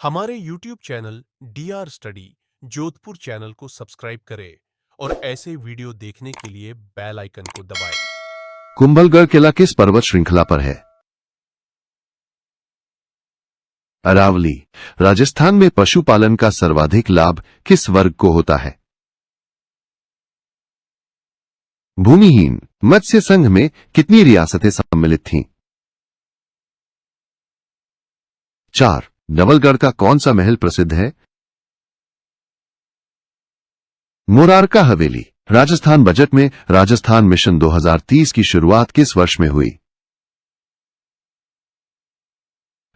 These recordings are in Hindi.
हमारे YouTube channel DR study Jodhpur channel को सब्सक्राइब करें और ऐसे वीडियो देखने के लिए बेल आइकन को दबाएं। कुंभलगढ़ किला किस पर्वत श्रृंखला पर है? अरावली। राजस्थान में पशुपालन का सर्वाधिक लाभ किस वर्ग को होता है? भूमिहीन। मत्स्य संघ में कितनी रियासतें सम्मिलित थीं? 4। नवलगढ़ का कौन सा महल प्रसिद्ध है? मोरारका हवेली। राजस्थान बजट में राजस्थान मिशन 2030 की शुरुआत किस वर्ष में हुई?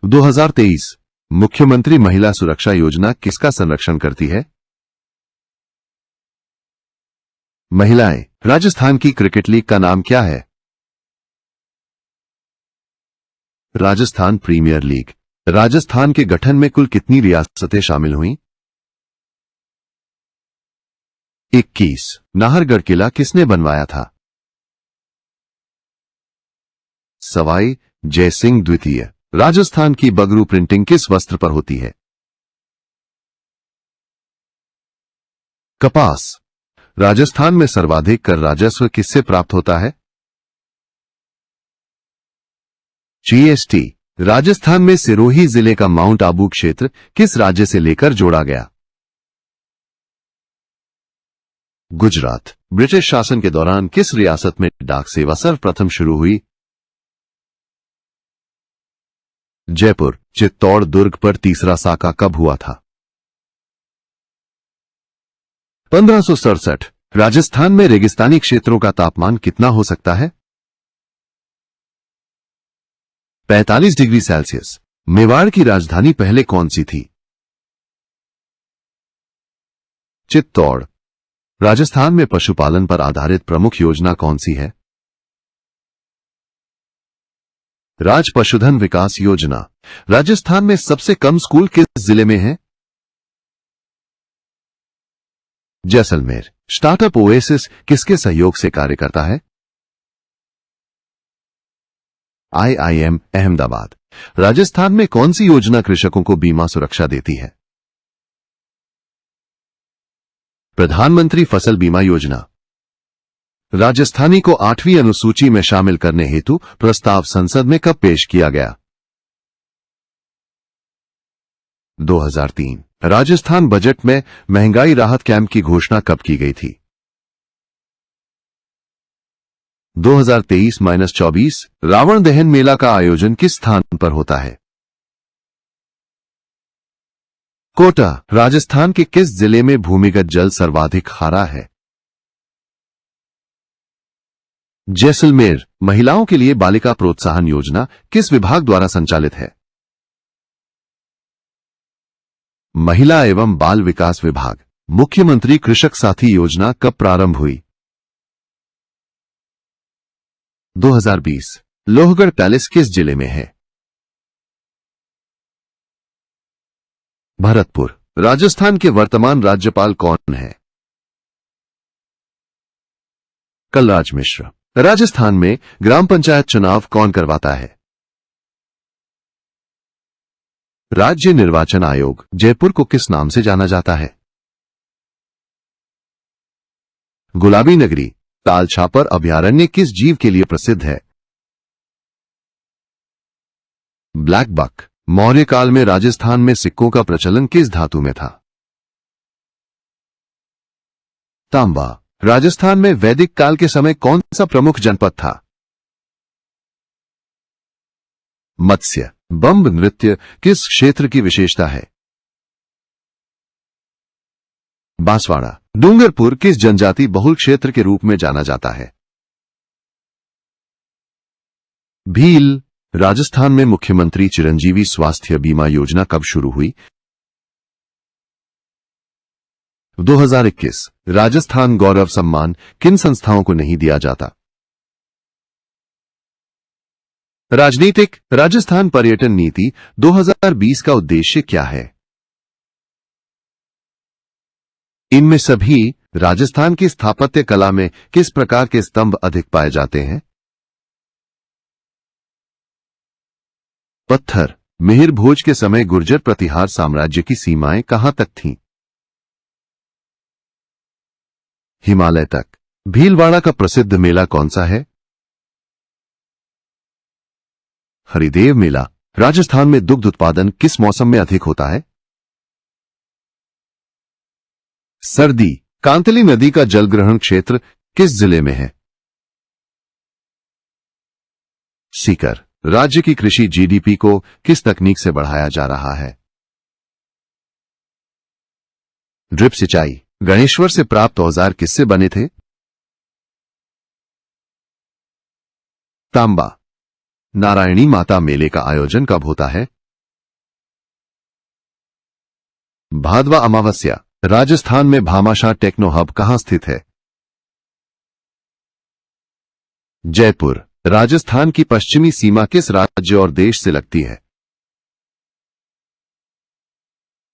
2023। मुख्यमंत्री महिला सुरक्षा योजना किसका संरक्षण करती है? महिलाएं। राजस्थान की क्रिकेट लीग का नाम क्या है? Rajasthan premiere league. राजस्थान के गठन में कुल कितनी रियासतें शामिल हुईं? 21। नाहरगढ़ किला किसने बनवाया था? सवाई जयसिंह द्वितीय। राजस्थान की बगरू प्रिंटिंग किस वस्त्र पर होती है? कपास। राजस्थान में सर्वाधिक कर राजस्व किससे प्राप्त होता है? GST। राजस्थान में सिरोही जिले का माउंट आबू क्षेत्र किस राज्य से लेकर जोड़ा गया? गुजरात। ब्रिटिश शासन के दौरान किस रियासत में डाक सेवा सर्वप्रथम शुरू हुई? जयपुर। चित्तौड़ दुर्ग पर तीसरा साका कब हुआ था? 1567। राजस्थान में रेगिस्तानी क्षेत्रों का तापमान कितना हो सकता है? 45 डिग्री सेल्सियस। मेवाड़ की राजधानी पहले कौन सी थी? चित्तौड़। राजस्थान में पशुपालन पर आधारित प्रमुख योजना कौन सी है? राज्य पशुधन विकास योजना। राजस्थान में सबसे कम स्कूल किस जिले में है? जैसलमेर। स्टार्टअप ओएसिस किसके सहयोग से कार्य करता है? IIM अहमदाबाद। राजस्थान में कौन सी योजना कृषकों को बीमा सुरक्षा देती है? प्रधानमंत्री फसल बीमा योजना। राजस्थानी को 8वीं अनुसूची में शामिल करने हेतु प्रस्ताव संसद में कब पेश किया गया? 2003। राजस्थान बजट में महंगाई राहत कैंप की घोषणा कब की गई थी? 2023-24। रावण दहन मेला का आयोजन किस स्थान पर होता है? कोटा। राजस्थान के किस जिले में भूमिगत जल सर्वाधिक खारा है? जैसलमेर। महिलाओं के लिए बालिका प्रोत्साहन योजना किस विभाग द्वारा संचालित है? महिला एवं बाल विकास विभाग। मुख्यमंत्री कृषक साथी योजना कब प्रारंभ हुई? 2020। लोहगढ़ पैलेस किस जिले में है? भरतपुर। राजस्थान के वर्तमान राज्यपाल कौन है? कलराज मिश्र। राजस्थान में ग्राम पंचायत चुनाव कौन करवाता है? राज्य निर्वाचन आयोग। जयपुर को किस नाम से जाना जाता है? गुलाबी नगरी। ताल छापर अभयारण्य किस जीव के लिए प्रसिद्ध है? Black buck. मौर्य काल में राजस्थान में सिक्कों का प्रचलन किस धातु में था? तांबा। राजस्थान में वैदिक काल के समय कौन सा प्रमुख जनपद था? मत्स्य। बम्ब नृत्य किस क्षेत्र की विशेषता है? बांसवाड़ा। डूंगरपुर किस जनजाति बहुल क्षेत्र के रूप में जाना जाता है? भील। राजस्थान में मुख्यमंत्री चिरंजीवी स्वास्थ्य बीमा योजना कब शुरू हुई? 2021। राजस्थान गौरव सम्मान किन संस्थाओं को नहीं दिया जाता? राजनीतिक। राजस्थान पर्यटन नीति 2020 का उद्देश्य क्या है? इनमें सभी राजस्थान की स्थापत्य कला में किस प्रकार के स्तंभ अधिक पाए जाते हैं? पत्थर। मिहिर भोज के समय गुर्जर प्रतिहार साम्राज्य की सीमाएं कहां तक थीं? हिमालय तक। भीलवाड़ा का प्रसिद्ध मेला कौन सा है? हरिदेव मेला। राजस्थान में दुग्ध उत्पादन किस मौसम में अधिक होता है? सर्दी। कांतली नदी का जलग्रहण क्षेत्र किस जिले में है? सीकर। राज्य की कृषि जीडीपी को किस तकनीक से बढ़ाया जा रहा है? ड्रिप सिंचाई। गणेश्वर से प्राप्त औजार किससे बने थे? तांबा। नारायणी माता मेले का आयोजन कब होता है? भादवा अमावस्या। राजस्थान में भामाशाह टेक्नो हब कहां स्थित है? जयपुर। राजस्थान की पश्चिमी सीमा किस राज्य और देश से लगती है?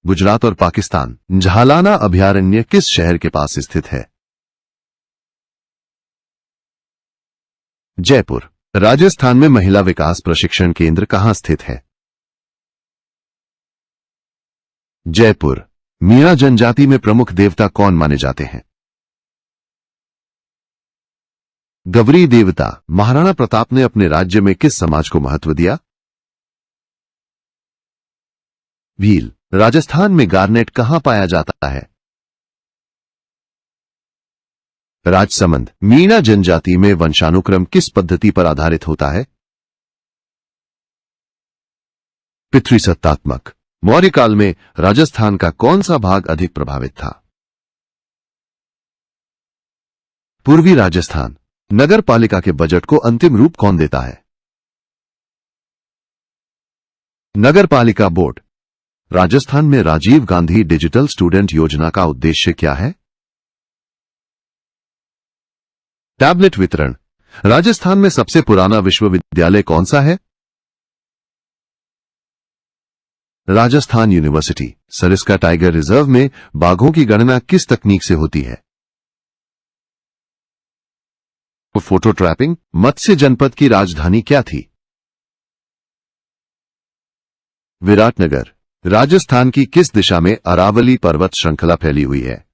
गुजरात और पाकिस्तान। झालाना अभयारण्य किस शहर के पास स्थित है? जयपुर। राजस्थान में महिला विकास प्रशिक्षण केंद्र कहां स्थित है? जयपुर। मीणा जनजाति में प्रमुख देवता कौन माने जाते हैं? गवरी देवता। महाराणा प्रताप ने अपने राज्य में किस समाज को महत्व दिया? भील। राजस्थान में गार्नेट कहां पाया जाता है? राजसमंद। मीणा जनजाति में वंशानुक्रम किस पद्धति पर आधारित होता है? पितृसत्तात्मक। मौर्य काल में राजस्थान का कौन सा भाग अधिक प्रभावित था? पूर्वी राजस्थान। नगर पालिका के बजट को अंतिम रूप कौन देता है? नगर पालिका बोर्ड। राजस्थान में राजीव गांधी डिजिटल स्टूडेंट योजना का उद्देश्य क्या है? टैबलेट वितरण। राजस्थान में सबसे पुराना विश्वविद्यालय कौन सा है? Rajasthan university. Sariska tiger reserve में बाघों की गणना किस तकनीक से होती है? Photo trapping. मत्स्य जनपद की राजधानी क्या थी? विराटनगर। राजस्थान की किस दिशा में अरावली पर्वत श्रृंखला फैली हुई है?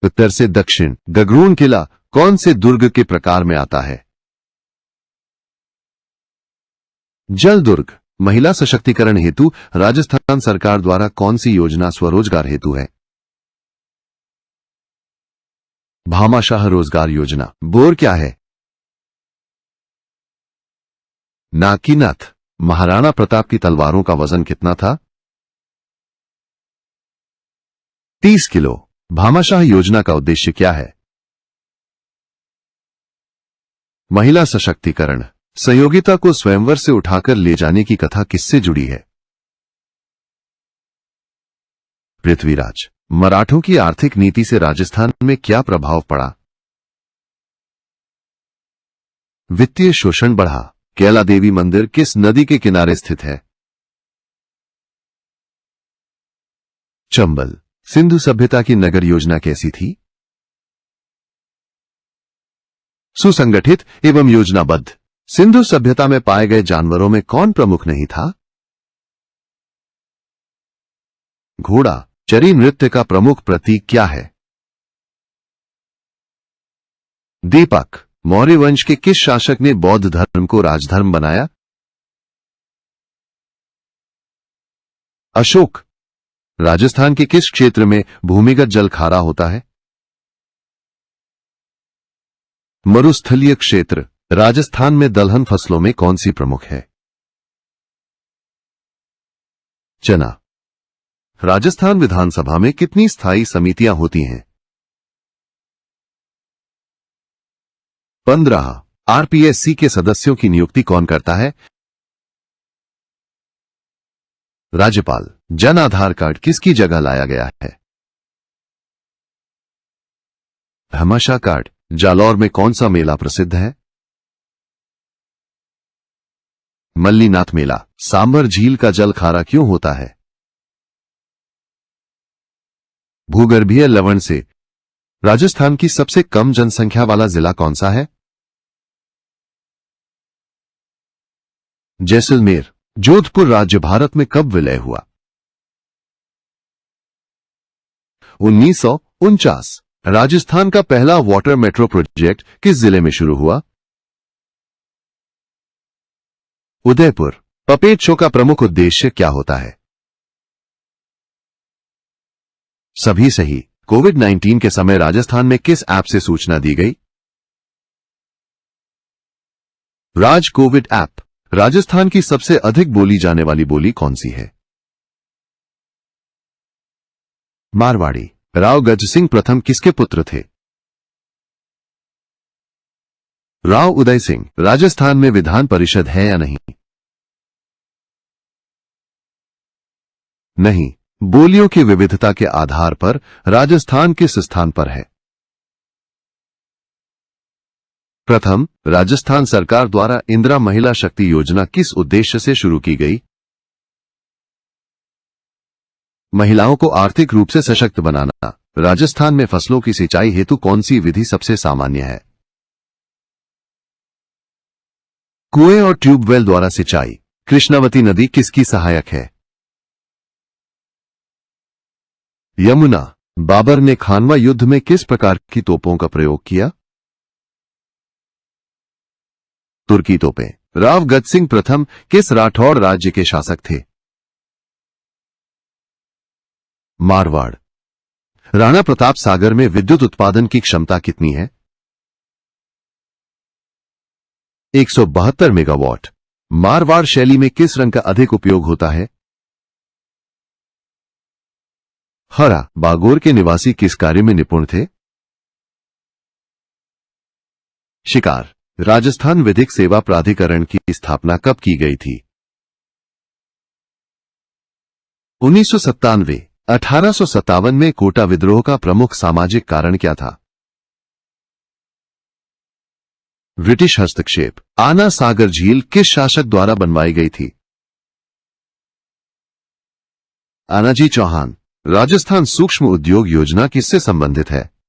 उत्तर से दक्षिण। गगरून किला कौन से दुर्ग के प्रकार में आता है? जल दुर्ग। महिला सशक्तिकरण हेतु राजस्थान सरकार द्वारा कौन सी योजना स्वरोजगार हेतु है? भामाशाह रोजगार योजना। बोर क्या है? नाकीनाथ। महाराणा प्रताप की तलवारों का वजन कितना था? 30 किलो। भामाशाह योजना का उद्देश्य क्या है? महिला सशक्तिकरण। सहयोगिता को स्वयंवर से उठाकर ले जाने की कथा किससे जुड़ी है? पृथ्वीराज। मराठों की आर्थिक नीति से राजस्थान में क्या प्रभाव पड़ा? वित्तीय शोषण बढ़ा। कैला देवी मंदिर किस नदी के किनारे स्थित है? चंबल। सिंधु सभ्यता की नगर योजना कैसी थी? सुसंगठित एवं योजनाबद्ध। सिंधु सभ्यता में पाए गए जानवरों में कौन प्रमुख नहीं था? घोड़ा। चरी नृत्य का प्रमुख प्रतीक क्या है? दीपक। मौर्य वंश के किस शासक ने बौद्ध धर्म को राजधर्म बनाया? अशोक। राजस्थान के किस क्षेत्र में भूमिगत जल खारा होता है? मरुस्थलीय क्षेत्र। राजस्थान में दलहन फसलों में कौन सी प्रमुख है? चना। राजस्थान विधानसभा में कितनी स्थायी समितियां होती हैं? 15। आरपीएससी के सदस्यों की नियुक्ति कौन करता है? राज्यपाल। जन आधार कार्ड किसकी जगह लाया गया है? भामाशाह कार्ड। जालौर में कौन सा मेला प्रसिद्ध है? मल्लीनाथ मेला। सांबर झील का जल खारा क्यों होता है? भूगर्भीय लवण से। राजस्थान की सबसे कम जनसंख्या वाला जिला कौन सा है? जैसलमेर जोधपुर राज्य भारत में कब विलय हुआ? 1949। राजस्थान का पहला वाटर मेट्रो प्रोजेक्ट किस जिले में शुरू हुआ? उदयपुर। पपेट शो का प्रमुख उद्देश्य क्या होता है? सभी सही। कोविड-19 के समय राजस्थान में किस ऐप से सूचना दी गई? राज कोविड ऐप। राजस्थान की सबसे अधिक बोली जाने वाली बोली कौन सी है? मारवाड़ी। राव गज सिंह प्रथम किसके पुत्र थे? राव उदय सिंह। राजस्थान में विधान परिषद है या नहीं? नहीं। बोलियों की विविधता के आधार पर राजस्थान किस स्थान पर है? प्रथम। राजस्थान सरकार द्वारा इंदिरा महिला शक्ति योजना किस उद्देश्य से शुरू की गई? महिलाओं को आर्थिक रूप से सशक्त बनाना। राजस्थान में फसलों की सिंचाई हेतु कौन सी विधि सबसे सामान्य है? कुएं और ट्यूबवेल द्वारा सिंचाई। कृष्णावती नदी किसकी सहायक है? यमुना। बाबर ने खानवा युद्ध में किस प्रकार की तोपों का प्रयोग किया? तुर्की तोपें। राव गज सिंह प्रथम किस राठौड़ राज्य के शासक थे? मारवाड़। राणा प्रताप सागर में विद्युत उत्पादन की क्षमता कितनी है? 172 मेगावाट। मारवाड़ शैली में किस रंग का अधिक उपयोग होता है? हरा। बागोर के निवासी किस कार्य में निपुण थे? शिकार। राजस्थान विधिक सेवा प्राधिकरण की स्थापना कब की गई थी? 1997। 1857 में कोटा विद्रोह का प्रमुख सामाजिक कारण क्या था? ब्रिटिश हस्तक्षेप। आना सागर झील किस शासक द्वारा बनवाई गई थी? आनाजी चौहान। राजस्थान सूक्ष्म उद्योग योजना किससे संबंधित है?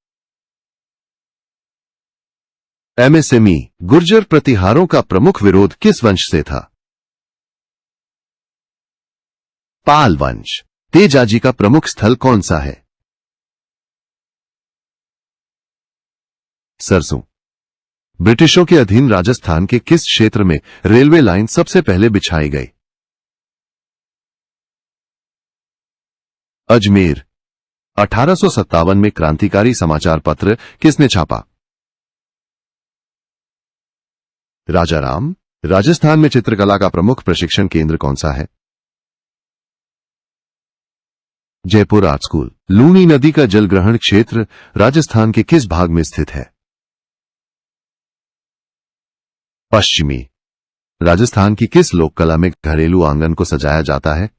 एमएसएमई। गुर्जर प्रतिहारों का प्रमुख विरोध किस वंश से था? पाल वंश। तेजाजी का प्रमुख स्थल कौन सा है? सरसों। ब्रिटिशों के अधीन राजस्थान के किस क्षेत्र में रेलवे लाइन सबसे पहले बिछाई गई? अजमेर। 1857 में क्रांतिकारी समाचार पत्र किसने छापा? राजाराम। राजस्थान में चित्रकला का प्रमुख प्रशिक्षण केंद्र कौन सा है? Jaipur art school. लूनी नदी का जलग्रहण क्षेत्र राजस्थान के किस भाग में स्थित है? पश्चिमी। राजस्थान की किस लोक कला में घरेलू आंगन को सजाया जाता है?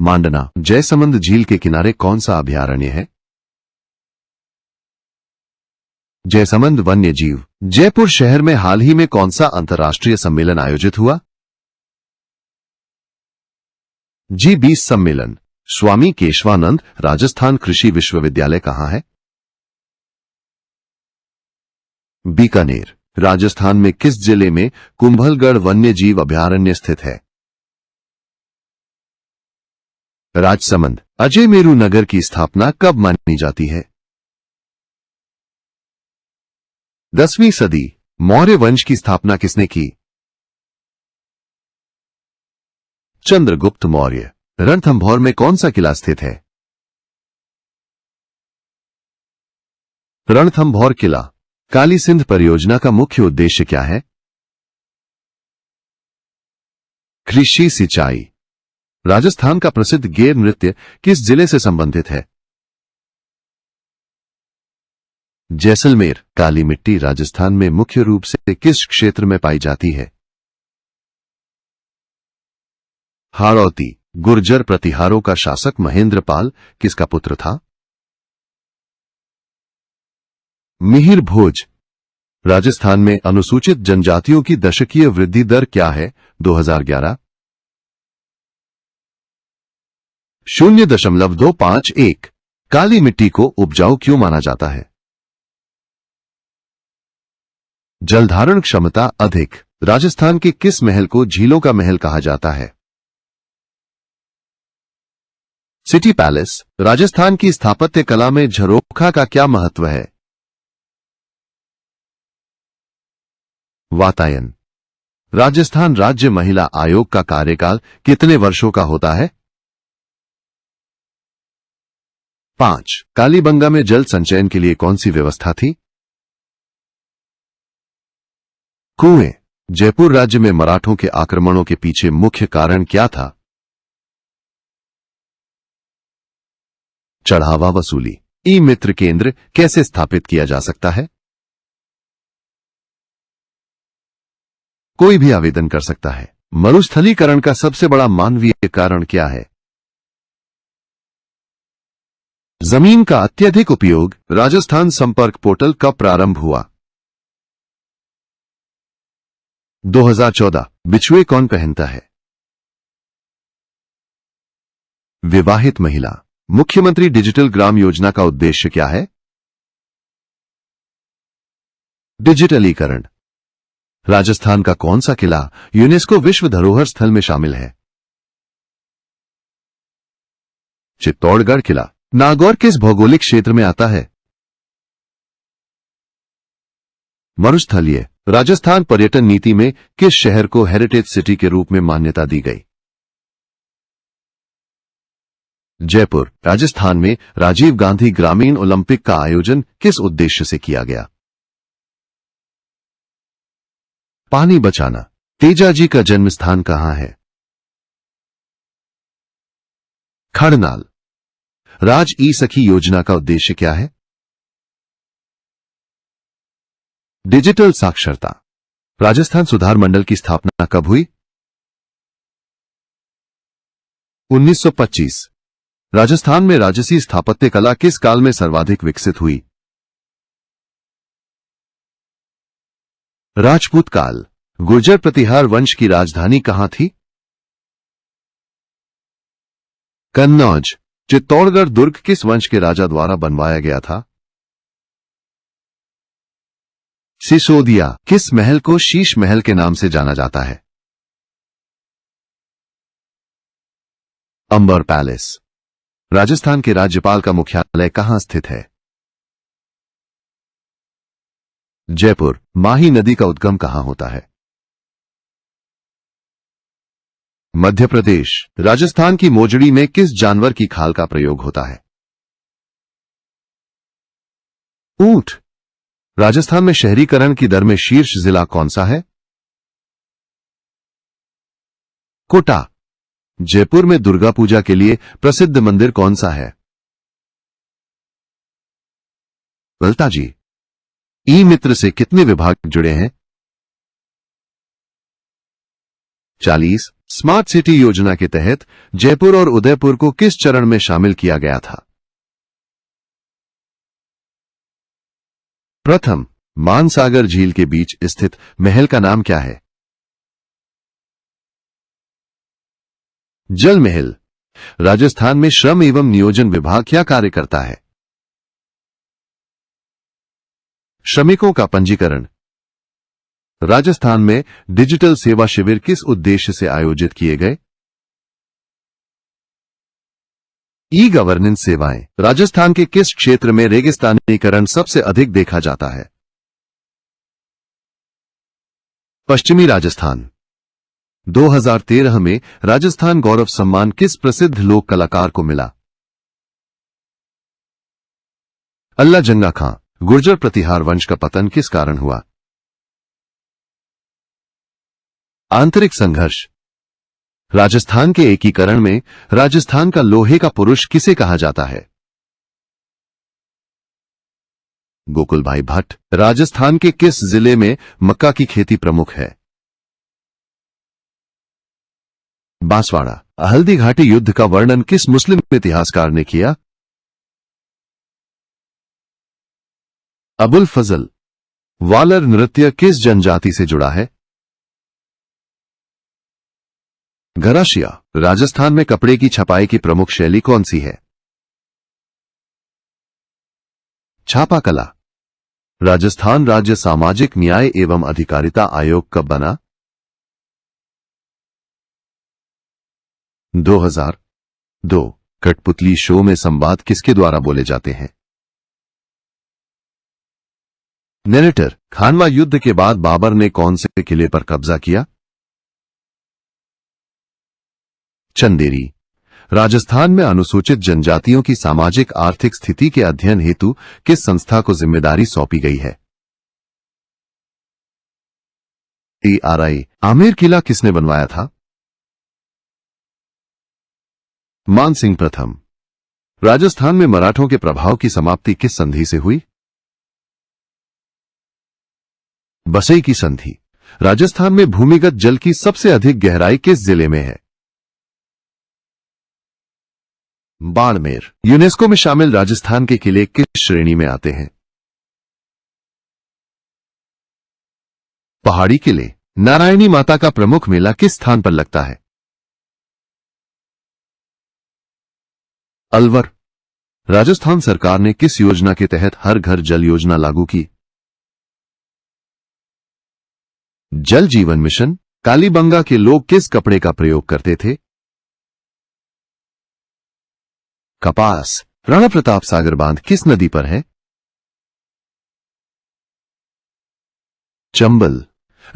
मांडना। जयसमंद झील के किनारे कौन सा अभयारण्य है? जयसमंद वन्य जीव। जयपुर शहर में हाल ही में कौन सा अंतर्राष्ट्रीय सम्मेलन आयोजित हुआ? G20 सम्मेलन। स्वामी केशवानंद राजस्थान कृषि विश्वविद्यालय कहां है? बीकानेर। राजस्थान में किस जिले में कुंभलगढ़ वन्य जीव अभयारण्य स्थित है? राजसमंद। अजय मेरू नगर की स्थापना कब मानी जाती है? 10वीं सदी। मौर्य वंश की स्थापना किसने की? चंद्रगुप्त मौर्य। रणथंभौर में कौन सा किला स्थित है? रणथंभौर किला। काली सिंध परियोजना का मुख्य उद्देश्य क्या है? कृषि सिंचाई। राजस्थान का प्रसिद्ध गेर नृत्य किस जिले से संबंधित है? जैसलमेर। काली मिट्टी राजस्थान में मुख्य रूप से किस क्षेत्र में पाई जाती है? हाड़ौती। गुर्जर प्रतिहारों का शासक महेंद्रपाल किसका पुत्र था? मिहिर भोज। राजस्थान में अनुसूचित जनजातियों की दशकीय वृद्धि दर क्या है? 2011 0.251। काली मिट्टी को उपजाऊ क्यों माना जाता है? जलधारण क्षमता अधिक। राजस्थान के किस महल को झीलों का महल कहा जाता है? City palace. राजस्थान की स्थापत्य कला में झरोखा का क्या महत्व है? वातायन। राजस्थान राज्य महिला आयोग का कार्यकाल कितने वर्षों का होता है? 5। कालीबंगा में जल संचयन के लिए कौन सी व्यवस्था थी? कुएं। जयपुर राज्य में मराठों के आक्रमणों के पीछे मुख्य कारण क्या था? चढ़ावा वसूली। ई मित्र केंद्र कैसे स्थापित किया जा सकता है? कोई भी आवेदन कर सकता है। मरुस्थलीकरण का सबसे बड़ा मानवीय कारण क्या है? जमीन का अत्यधिक उपयोग। राजस्थान संपर्क पोर्टल कब प्रारंभ हुआ? 2014। बिछुए कौन पहनता है? विवाहित महिला। मुख्यमंत्री डिजिटल ग्राम योजना का उद्देश्य क्या है? डिजिटलीकरण। राजस्थान का कौन सा किला यूनेस्को विश्व धरोहर स्थल में शामिल है? चित्तौड़गढ़ किला। नागौर किस भौगोलिक क्षेत्र में आता है? मरुस्थलीय। राजस्थान पर्यटन नीति में किस शहर को हेरिटेज सिटी के रूप में मान्यता दी गई? जयपुर। राजस्थान में राजीव गांधी ग्रामीण ओलंपिक का आयोजन किस उद्देश्य से किया गया? पानी बचाना। तेजाजी का जन्म स्थान कहां है? खड़नाल। राज ई सखी योजना का उद्देश्य क्या है? डिजिटल साक्षरता। राजस्थान सुधार मंडल की स्थापना कब हुई? 1925। राजस्थान में राजसी स्थापत्य कला किस काल में सर्वाधिक विकसित हुई? राजपूत काल। गुर्जर प्रतिहार वंश की राजधानी कहां थी? कन्नौज। चित्तौड़गढ़ दुर्ग किस वंश के राजा द्वारा बनवाया गया था? सिसोदिया। किस महल को शीश महल के नाम से जाना जाता है? अंबर पैलेस। राजस्थान के राज्यपाल का मुख्यालय कहां स्थित है? जयपुर। माही नदी का उद्गम कहां होता है? मध्य प्रदेश। राजस्थान की मोजड़ी में किस जानवर की खाल का प्रयोग होता है? ऊंट। राजस्थान में शहरीकरण की दर में शीर्ष जिला कौन सा है? कोटा। जयपुर में दुर्गा पूजा के लिए प्रसिद्ध मंदिर कौन सा है? गलताजी। ई मित्र से कितने विभाग जुड़े हैं? 40। स्मार्ट सिटी योजना के तहत जयपुर और उदयपुर को किस चरण में शामिल किया गया था? प्रथम। मानसागर झील के बीच स्थित महल का नाम क्या है? जल महल। राजस्थान में श्रम एवं नियोजन विभाग क्या कार्य करता है? श्रमिकों का पंजीकरण। राजस्थान में डिजिटल सेवा शिविर किस उद्देश्य से आयोजित किए गए? ई गवर्नेंस सेवाएं। राजस्थान के किस क्षेत्र में रेगिस्तानीकरण सबसे अधिक देखा जाता है? पश्चिमी राजस्थान। 2013 में राजस्थान गौरव सम्मान किस प्रसिद्ध लोक कलाकार को मिला? अल्लाह जंगा खां। गुर्जर प्रतिहार वंश का पतन किस कारण हुआ? आंतरिक संघर्ष। राजस्थान के एकीकरण में राजस्थान का लोहे का पुरुष किसे कहा जाता है? गोकुल भाई भट्ट। राजस्थान के किस जिले में मक्का की खेती प्रमुख है? बांसवाड़ा। हल्दी घाटी युद्ध का वर्णन किस मुस्लिम इतिहासकार ने किया? अबुल फजल। वालर नृत्य किस जनजाति से जुड़ा है? गराशिया। राजस्थान में कपड़े की छपाई की प्रमुख शैली कौन सी है? छापा कला। राजस्थान राज्य सामाजिक न्याय एवं अधिकारिता आयोग कब बना? 2002। कठपुतली शो में संवाद किसके द्वारा बोले जाते हैं? नरेटर। खानवा युद्ध के बाद बाबर ने कौन से किले पर कब्जा किया? चंदेरी। राजस्थान में अनुसूचित जनजातियों की सामाजिक आर्थिक स्थिति के अध्ययन हेतु किस संस्था को जिम्मेदारी सौंपी गई है? TRI। आमेर किला किसने बनवाया था? मानसिंह प्रथम। राजस्थान में मराठों के प्रभाव की समाप्ति किस संधि से हुई? बसई की संधि। राजस्थान में भूमिगत जल की सबसे अधिक गहराई किस जिले में है? बाड़मेर। यूनेस्को में शामिल राजस्थान के किले किस श्रेणी में आते हैं? पहाड़ी किले। नारायणी माता का प्रमुख मेला किस स्थान पर लगता है? अलवर। राजस्थान सरकार ने किस योजना के तहत हर घर जल योजना लागू की? जल जीवन मिशन। कालीबंगा के लोग किस कपड़े का प्रयोग करते थे? कपास। राणा प्रताप सागर बांध किस नदी पर है? चंबल।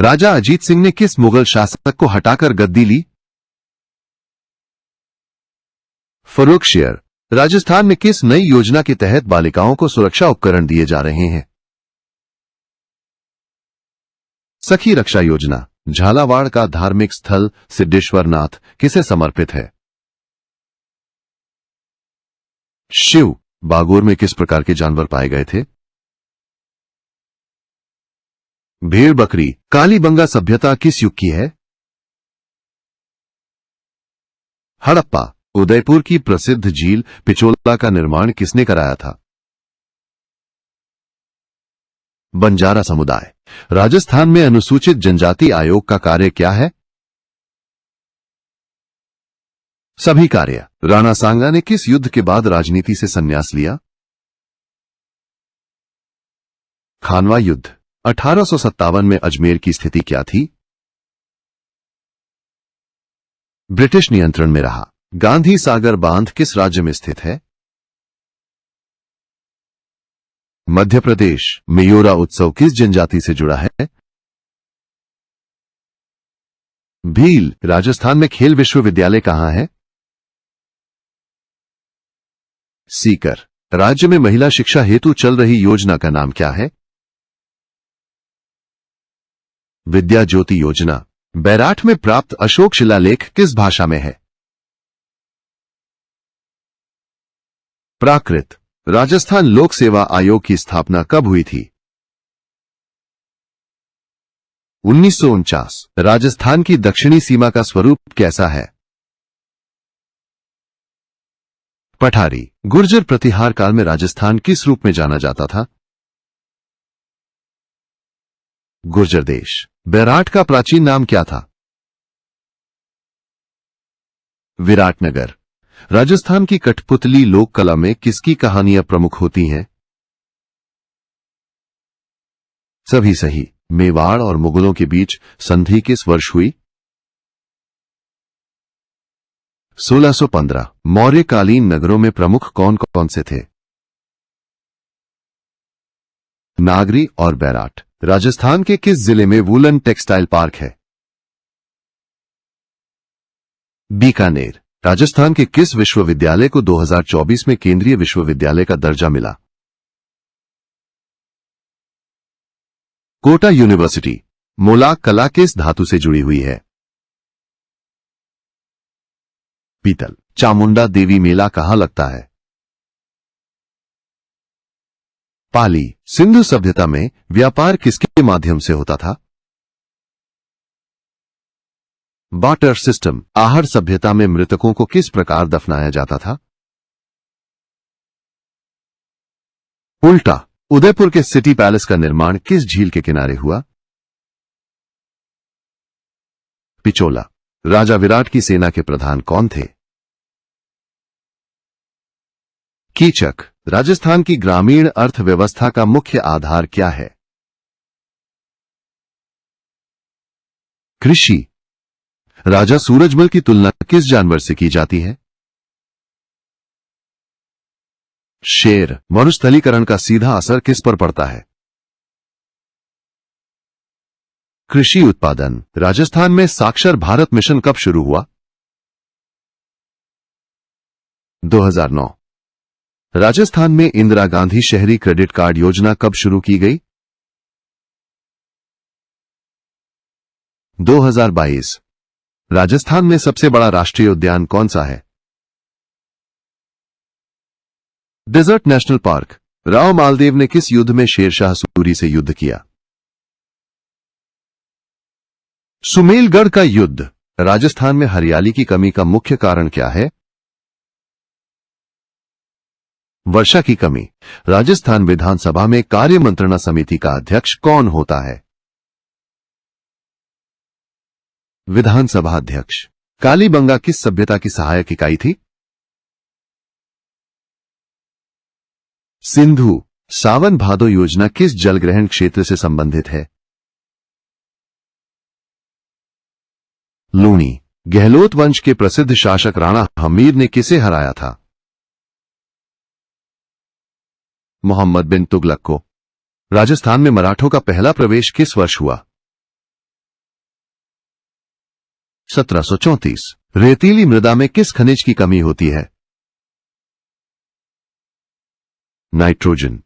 राजा अजीत सिंह ने किस मुगल शासक को हटाकर गद्दी ली? फर्रुखशियर। राजस्थान में किस नई योजना के तहत बालिकाओं को सुरक्षा उपकरण दिए जा रहे हैं? सखी रक्षा योजना। झालावाड़ का धार्मिक स्थल सिद्धेश्वर नाथ किसे समर्पित है? शिव। बागोर में किस प्रकार के जानवर पाए गए थे? भेड़ बकरी। कालीबंगा सभ्यता किस युग की है? हड़प्पा। उदयपुर की प्रसिद्ध झील पिचोला का निर्माण किसने कराया था? बंजारा समुदाय। राजस्थान में अनुसूचित जनजाति आयोग का कार्य क्या है? सभी कार्य। राणा सांगा ने किस युद्ध के बाद राजनीति से संन्यास लिया? खानवा युद्ध। 1857 में अजमेर की स्थिति क्या थी? ब्रिटिश नियंत्रण में रहा। गांधी सागर बांध किस राज्य में स्थित है? मध्य प्रदेश। मेयोरा उत्सव किस जनजाति से जुड़ा है? भील। राजस्थान में खेल विश्वविद्यालय कहां है? सीकर। राज्य में महिला शिक्षा हेतु चल रही योजना का नाम क्या है? विद्या ज्योति योजना। बैराठ में प्राप्त अशोक शिलालेख किस भाषा में है? प्राकृत। राजस्थान लोक सेवा आयोग की स्थापना कब हुई थी? 1949। राजस्थान की दक्षिणी सीमा का स्वरूप कैसा है? पठारी। गुर्जर प्रतिहार काल में राजस्थान किस रूप में जाना जाता था? गुर्जर देश। बैराठ का प्राचीन नाम क्या था? विराटनगर। राजस्थान की कठपुतली लोक कला में किसकी कहानियां प्रमुख होती हैं? सभी सही। मेवाड़ और मुगलों के बीच संधि किस वर्ष हुई? 1615। मौर्यकालीन नगरों में प्रमुख कौन कौन से थे? नागरी और बैराठ। राजस्थान के किस जिले में वूलन टेक्सटाइल पार्क है? बीकानेर। राजस्थान के किस विश्वविद्यालय को 2024 में केंद्रीय विश्वविद्यालय का दर्जा मिला? कोटा यूनिवर्सिटी। मोलाक कला किस धातु से जुड़ी हुई है? पीतल। चामुंडा देवी मेला कहां लगता है? पाली। सिंधु सभ्यता में व्यापार किसके माध्यम से होता था? Barter system. आहड़ सभ्यता में मृतकों को किस प्रकार दफनाया जाता था? उल्टा। उदयपुर के सिटी पैलेस का निर्माण किस झील के किनारे हुआ? पिचोला। राजा विराट की सेना के प्रधान कौन थे? कीचक। राजस्थान की ग्रामीण अर्थव्यवस्था का मुख्य आधार क्या है? कृषि। राजा सूरजमल की तुलना किस जानवर से की जाती है? शेर। मरुस्थलीकरण का सीधा असर किस पर पड़ता है? कृषि उत्पादन। राजस्थान में साक्षर भारत मिशन कब शुरू हुआ? 2009। राजस्थान में इंदिरा गांधी शहरी क्रेडिट कार्ड योजना कब शुरू की गई? 2022। राजस्थान में सबसे बड़ा राष्ट्रीय उद्यान कौन सा है? Desert national park. Rao Maldev ने किस युद्ध में शेरशाह सूरी से युद्ध किया? सुमेलगढ़ का युद्ध। राजस्थान में हरियाली की कमी का मुख्य कारण क्या है? वर्षा की कमी। राजस्थान विधानसभा में कार्य मंत्रणा समिति का अध्यक्ष कौन होता है? विधानसभा अध्यक्ष। कालीबंगा किस सभ्यता की सहायक इकाई थी? सिंधु। सावन भादो योजना किस जलग्रहण क्षेत्र से संबंधित है? लूणी। गहलोत वंश के प्रसिद्ध शासक राणा हमीर ने किसे हराया था? मोहम्मद बिन तुगलक को। राजस्थान में मराठों का पहला प्रवेश किस वर्ष हुआ? 1734। रेतीली मृदा में किस खनिज की कमी होती है? नाइट्रोजन।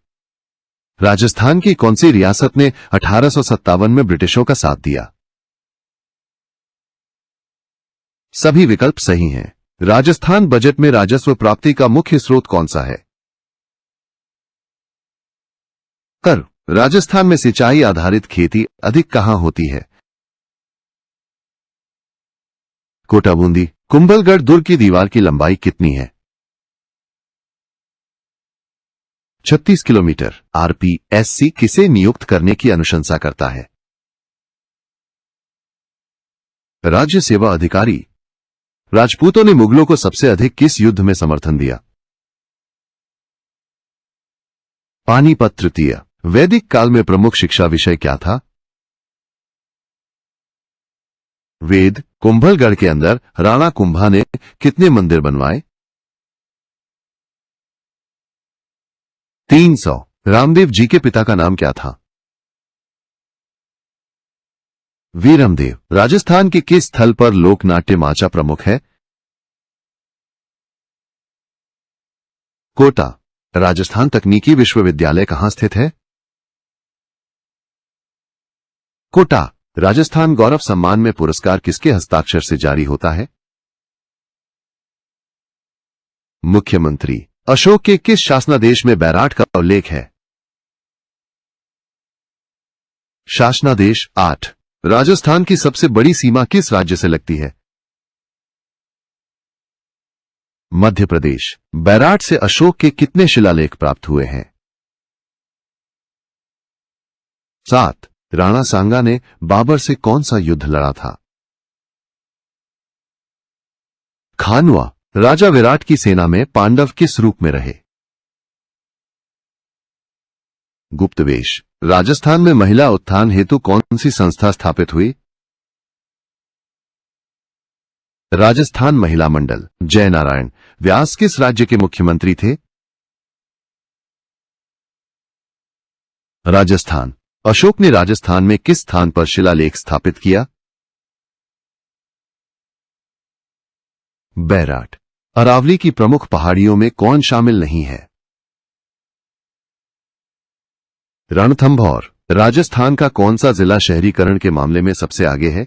राजस्थान की कौन सी रियासत ने 1857 में ब्रिटिशों का साथ दिया? सभी विकल्प सही हैं। राजस्थान बजट में राजस्व प्राप्ति का मुख्य स्रोत कौन सा है? कर। राजस्थान में सिंचाई आधारित खेती अधिक कहां होती है? कोटा बूंदी। कुंभलगढ़ दुर्ग की दीवार की लंबाई कितनी है? 36 किलोमीटर। आरपीएससी किसे नियुक्त करने की अनुशंसा करता है? राज्य सेवा अधिकारी। राजपूतों ने मुगलों को सबसे अधिक किस युद्ध में समर्थन दिया? पानीपत तृतीय। वैदिक काल में प्रमुख शिक्षा विषय क्या था? वेद। कुंभलगढ़ के अंदर राणा कुंभा ने कितने मंदिर बनवाए? 300। रामदेव जी के पिता का नाम क्या था? वीरमदेव। राजस्थान के किस स्थल पर लोकनाट्य माचा प्रमुख है? कोटा। राजस्थान तकनीकी विश्वविद्यालय कहां स्थित है? कोटा। राजस्थान गौरव सम्मान में पुरस्कार किसके हस्ताक्षर से जारी होता है? मुख्यमंत्री। अशोक के किस शासनादेश में बैराट का उल्लेख है? शासनादेश 8। राजस्थान की सबसे बड़ी सीमा किस राज्य से लगती है? मध्य प्रदेश। बैराट से अशोक के कितने शिलालेख प्राप्त हुए हैं? 7। राणा सांगा ने बाबर से कौन सा युद्ध लड़ा था? खानवा। राजा विराट की सेना में पांडव किस रूप में रहे? गुप्तवेश। राजस्थान में महिला उत्थान हेतु कौन सी संस्था स्थापित हुई? राजस्थान महिला मंडल। जयनारायण व्यास किस राज्य के मुख्यमंत्री थे? राजस्थान। अशोक ने राजस्थान में किस स्थान पर शिलालेख स्थापित किया? बैराट। अरावली की प्रमुख पहाड़ियों में कौन शामिल नहीं है? रणथंभौर। राजस्थान का कौन सा जिला शहरीकरण के मामले में सबसे आगे है?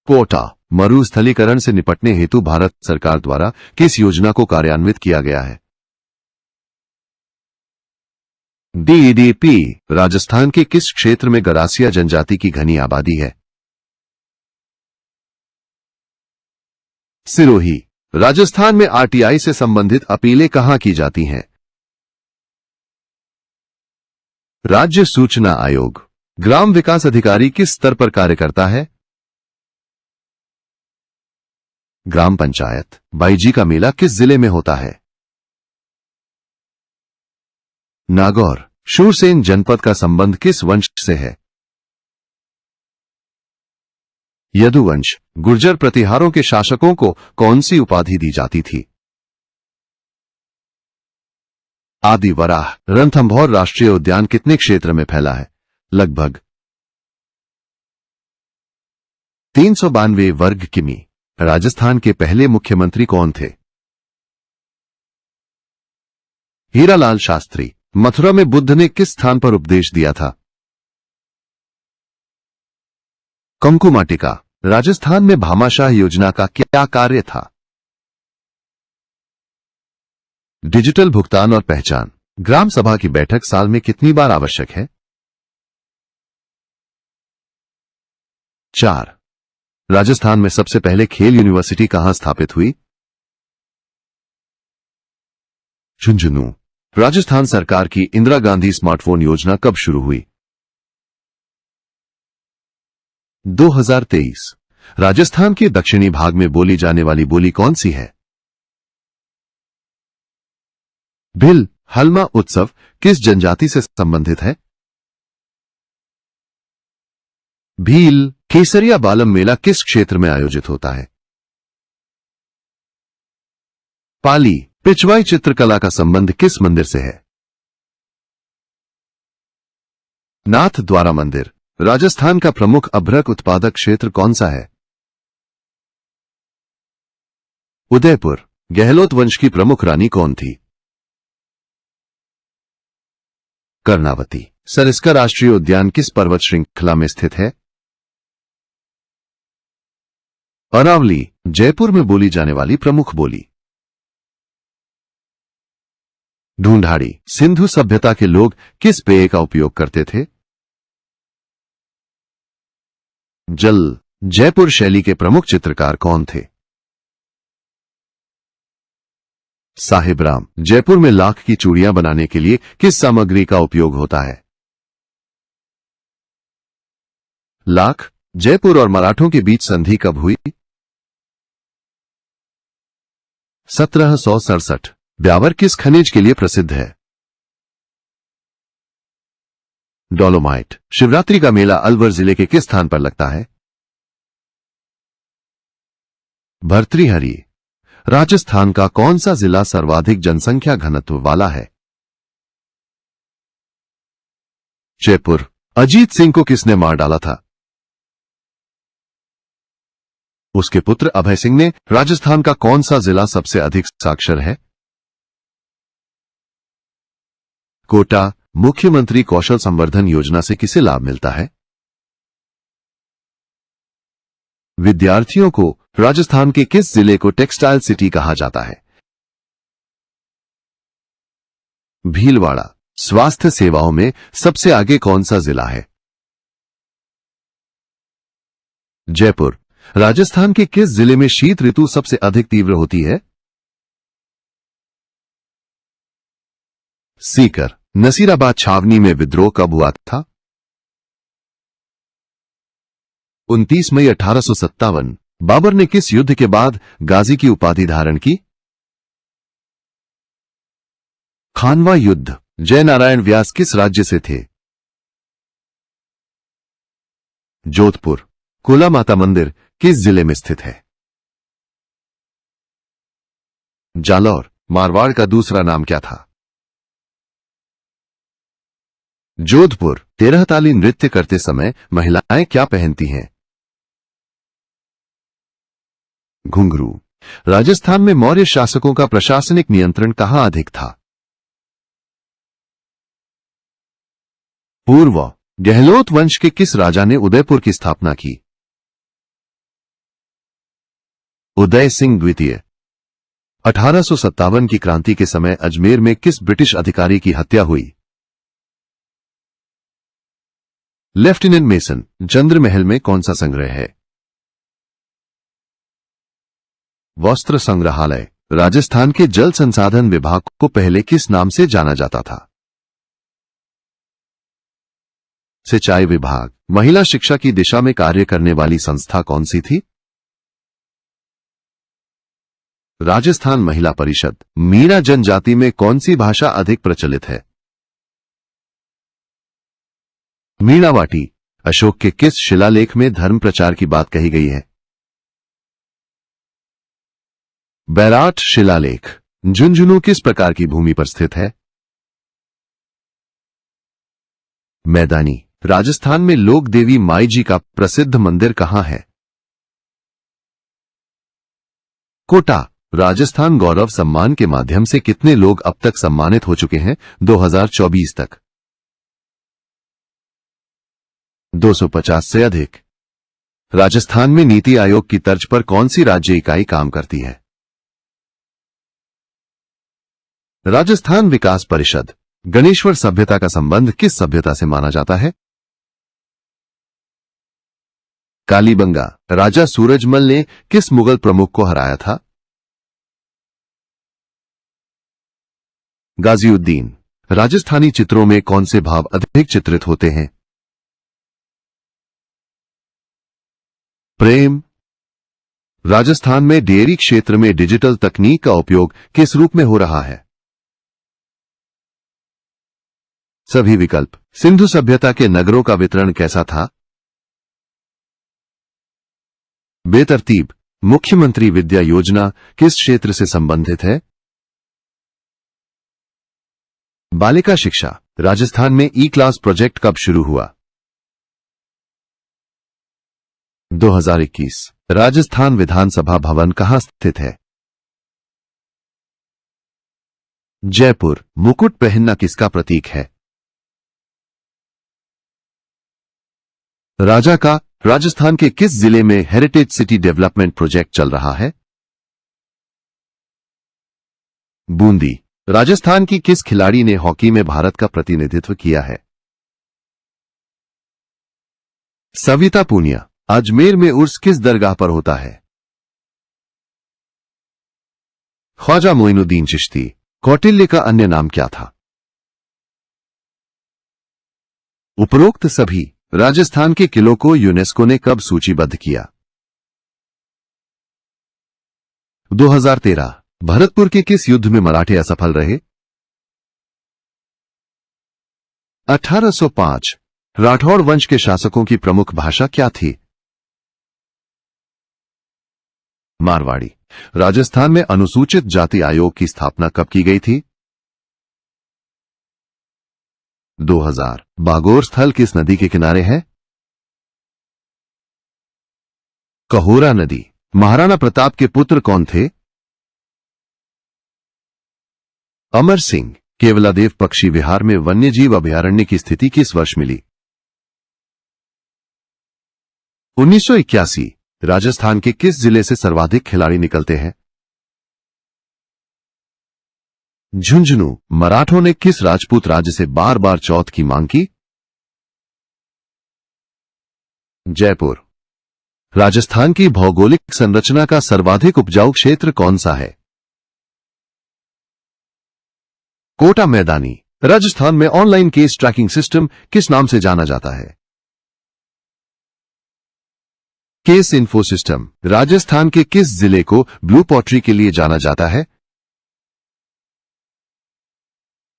कोटा। मरुस्थलीकरण से निपटने हेतु भारत सरकार द्वारा किस योजना को कार्यान्वित किया गया है? डीडीपी। राजस्थान के किस क्षेत्र में गरासिया जनजाति की घनी आबादी है? सिरोही। राजस्थान में आरटीआई से संबंधित अपीलें कहां की जाती हैं? राज्य सूचना आयोग। ग्राम विकास अधिकारी किस स्तर पर कार्य करता है? ग्राम पंचायत बाईजी का मेला किस जिले में होता है? नागौर। शूरसेन जनपद का संबंध किस वंश से है? यदुवंश। गुर्जर प्रतिहारों के शासकों को कौन सी उपाधि दी जाती थी? आदिवराह। रणथंभौर राष्ट्रीय उद्यान कितने क्षेत्र में फैला है? लगभग 392 वर्ग किमी। राजस्थान के पहले मुख्यमंत्री कौन थे? हीरालाल शास्त्री। मथुरा में बुद्ध ने किस स्थान पर उपदेश दिया था? कंकुमाटिका। राजस्थान में भामाशाह योजना का क्या कार्य था? डिजिटल भुगतान और पहचान। ग्राम सभा की बैठक साल में कितनी बार आवश्यक है? 4। राजस्थान में सबसे पहले खेल यूनिवर्सिटी कहां स्थापित हुई? झुंझुनू। राजस्थान सरकार की इंदिरा गांधी स्मार्टफोन योजना कब शुरू हुई? 2023। राजस्थान के दक्षिणी भाग में बोली जाने वाली बोली कौन सी है? भिल। हलमा उत्सव किस जनजाति से संबंधित है? भील। केसरिया बालम मेला किस क्षेत्र में आयोजित होता है? पाली। पिछवाई चित्रकला का संबंध किस मंदिर से है? नाथ द्वारा मंदिर। राजस्थान का प्रमुख अभ्रक उत्पादक क्षेत्र कौन सा है? उदयपुर। गहलोत वंश की प्रमुख रानी कौन थी? कर्णावती। सरिस्का राष्ट्रीय उद्यान किस पर्वत श्रृंखला में स्थित है? अरावली। जयपुर में बोली जाने वाली प्रमुख बोली। ढूंढाड़ी। सिंधु सभ्यता के लोग किस पेय का उपयोग करते थे? जल। जयपुर शैली के प्रमुख चित्रकार कौन थे? साहिबराम। जयपुर में लाख की चूड़ियां बनाने के लिए किस सामग्री का उपयोग होता है? लाख। जयपुर और मराठों के बीच संधि कब हुई? 1767। ब्यावर किस खनिज के लिए प्रसिद्ध है? डोलोमाइट। शिवरात्रि का मेला अलवर जिले के किस स्थान पर लगता है? भर्तृहरि। राजस्थान का कौन सा जिला सर्वाधिक जनसंख्या घनत्व वाला है? जयपुर। अजीत सिंह को किसने मार डाला था? उसके पुत्र अभय सिंह ने। राजस्थान का कौन सा जिला सबसे अधिक साक्षर है? कोटा। मुख्यमंत्री कौशल संवर्धन योजना से किसे लाभ मिलता है? विद्यार्थियों को। राजस्थान के किस जिले को टेक्सटाइल सिटी कहा जाता है? भीलवाड़ा। स्वास्थ्य सेवाओं में सबसे आगे कौन सा जिला है? जयपुर। राजस्थान के किस जिले में शीत ऋतु सबसे अधिक तीव्र होती है? सीकर। नसीराबाद छावनी में विद्रोह कब हुआ था? 29 मई 1857। बाबर ने किस युद्ध के बाद गाजी की उपाधि धारण की? खानवा युद्ध। जयनारायण व्यास किस राज्य से थे? जोधपुर। कुला माता मंदिर किस जिले में स्थित है? जालौर। मारवाड़ का दूसरा नाम क्या था? जोधपुर। तेरहताली नृत्य करते समय महिलाएं क्या पहनती हैं? घुंघरू। राजस्थान में मौर्य शासकों का प्रशासनिक नियंत्रण कहां अधिक था? पूर्व। गहलोत वंश के किस राजा ने उदयपुर की स्थापना की? उदय सिंह द्वितीय। 1857 की क्रांति के समय अजमेर में किस ब्रिटिश अधिकारी की हत्या हुई? Lieutenant mason. चंद्र महल में कौन सा संग्रह है? वस्त्र संग्रहालय। राजस्थान के जल संसाधन विभाग को पहले किस नाम से जाना जाता था? सिंचाई विभाग। महिला शिक्षा की दिशा में कार्य करने वाली संस्था कौन सी थी? राजस्थान महिला परिषद। मीणा जनजाति में कौन सी भाषा अधिक प्रचलित है? मीणावाटी। अशोक के किस शिलालेख में धर्म प्रचार की बात कही गई है? बैराट शिलालेख। झुंझुनू किस प्रकार की भूमि पर स्थित है? मैदानी। राजस्थान में लोक देवी माई जी का प्रसिद्ध मंदिर कहां है? कोटा। राजस्थान गौरव सम्मान के माध्यम से कितने लोग अब तक सम्मानित हो चुके हैं 2024 तक? 250 से अधिक। राजस्थान में नीति आयोग की तर्ज पर कौन सी राज्य इकाई काम करती है? राजस्थान विकास परिषद। गणेश्वर सभ्यता का संबंध किस सभ्यता से माना जाता है? कालीबंगा। राजा सूरजमल ने किस मुगल प्रमुख को हराया था? गाजिउद्दीन। राजस्थानी चित्रों में कौन से भाव अधिक चित्रित होते हैं? प्रेम। राजस्थान में डेयरी क्षेत्र में डिजिटल तकनीक का उपयोग किस रूप में हो रहा है? सभी विकल्प। सिंधु सभ्यता के नगरों का वितरण कैसा था? बेतरतीब। मुख्यमंत्री विद्या योजना किस क्षेत्र से संबंधित है? बालिका शिक्षा। राजस्थान में ई क्लास प्रोजेक्ट कब शुरू हुआ? 2021। राजस्थान विधानसभा भवन कहां स्थित है? जयपुर। मुकुट पहनना किसका प्रतीक है? राजा का। राजस्थान के किस जिले में हेरिटेज सिटी डेवलपमेंट प्रोजेक्ट चल रहा है? बूंदी। राजस्थान की किस खिलाड़ी ने हॉकी में भारत का प्रतिनिधित्व किया है? सविता पूनिया। अजमेर में उर्स किस दरगाह पर होता है? ख्वाजा मोइनुद्दीन चिश्ती। कौटिल्य का अन्य नाम क्या था? उपरोक्त सभी राजस्थान के किलों को यूनेस्को ने कब सूचीबद्ध किया? 2013। भरतपुर के किस युद्ध में मराठे असफल रहे? 1805। राठौड़ वंश के शासकों की प्रमुख भाषा क्या थी? मारवाड़ी। राजस्थान में अनुसूचित जाति आयोग की स्थापना कब की गई थी? 2000। बागोर स्थल किस नदी के किनारे है? कहोरा नदी। महाराणा प्रताप के पुत्र कौन थे? अमर सिंह। केवलादेव पक्षी विहार में वन्यजीव अभयारण्य की स्थिति किस वर्ष मिली? 1981। राजस्थान के किस जिले से सर्वाधिक खिलाड़ी निकलते हैं? झुंझुनू। मराठों ने किस राजपूत राज्य से बार बार चौथ की मांग की? जयपुर। राजस्थान की भौगोलिक संरचना का सर्वाधिक उपजाऊ क्षेत्र कौन सा है? कोटा मैदानी। राजस्थान में ऑनलाइन केस ट्रैकिंग सिस्टम किस नाम से जाना जाता है? Case info system. राजस्थान के किस जिले को ब्लू पॉटरी के लिए जाना जाता है?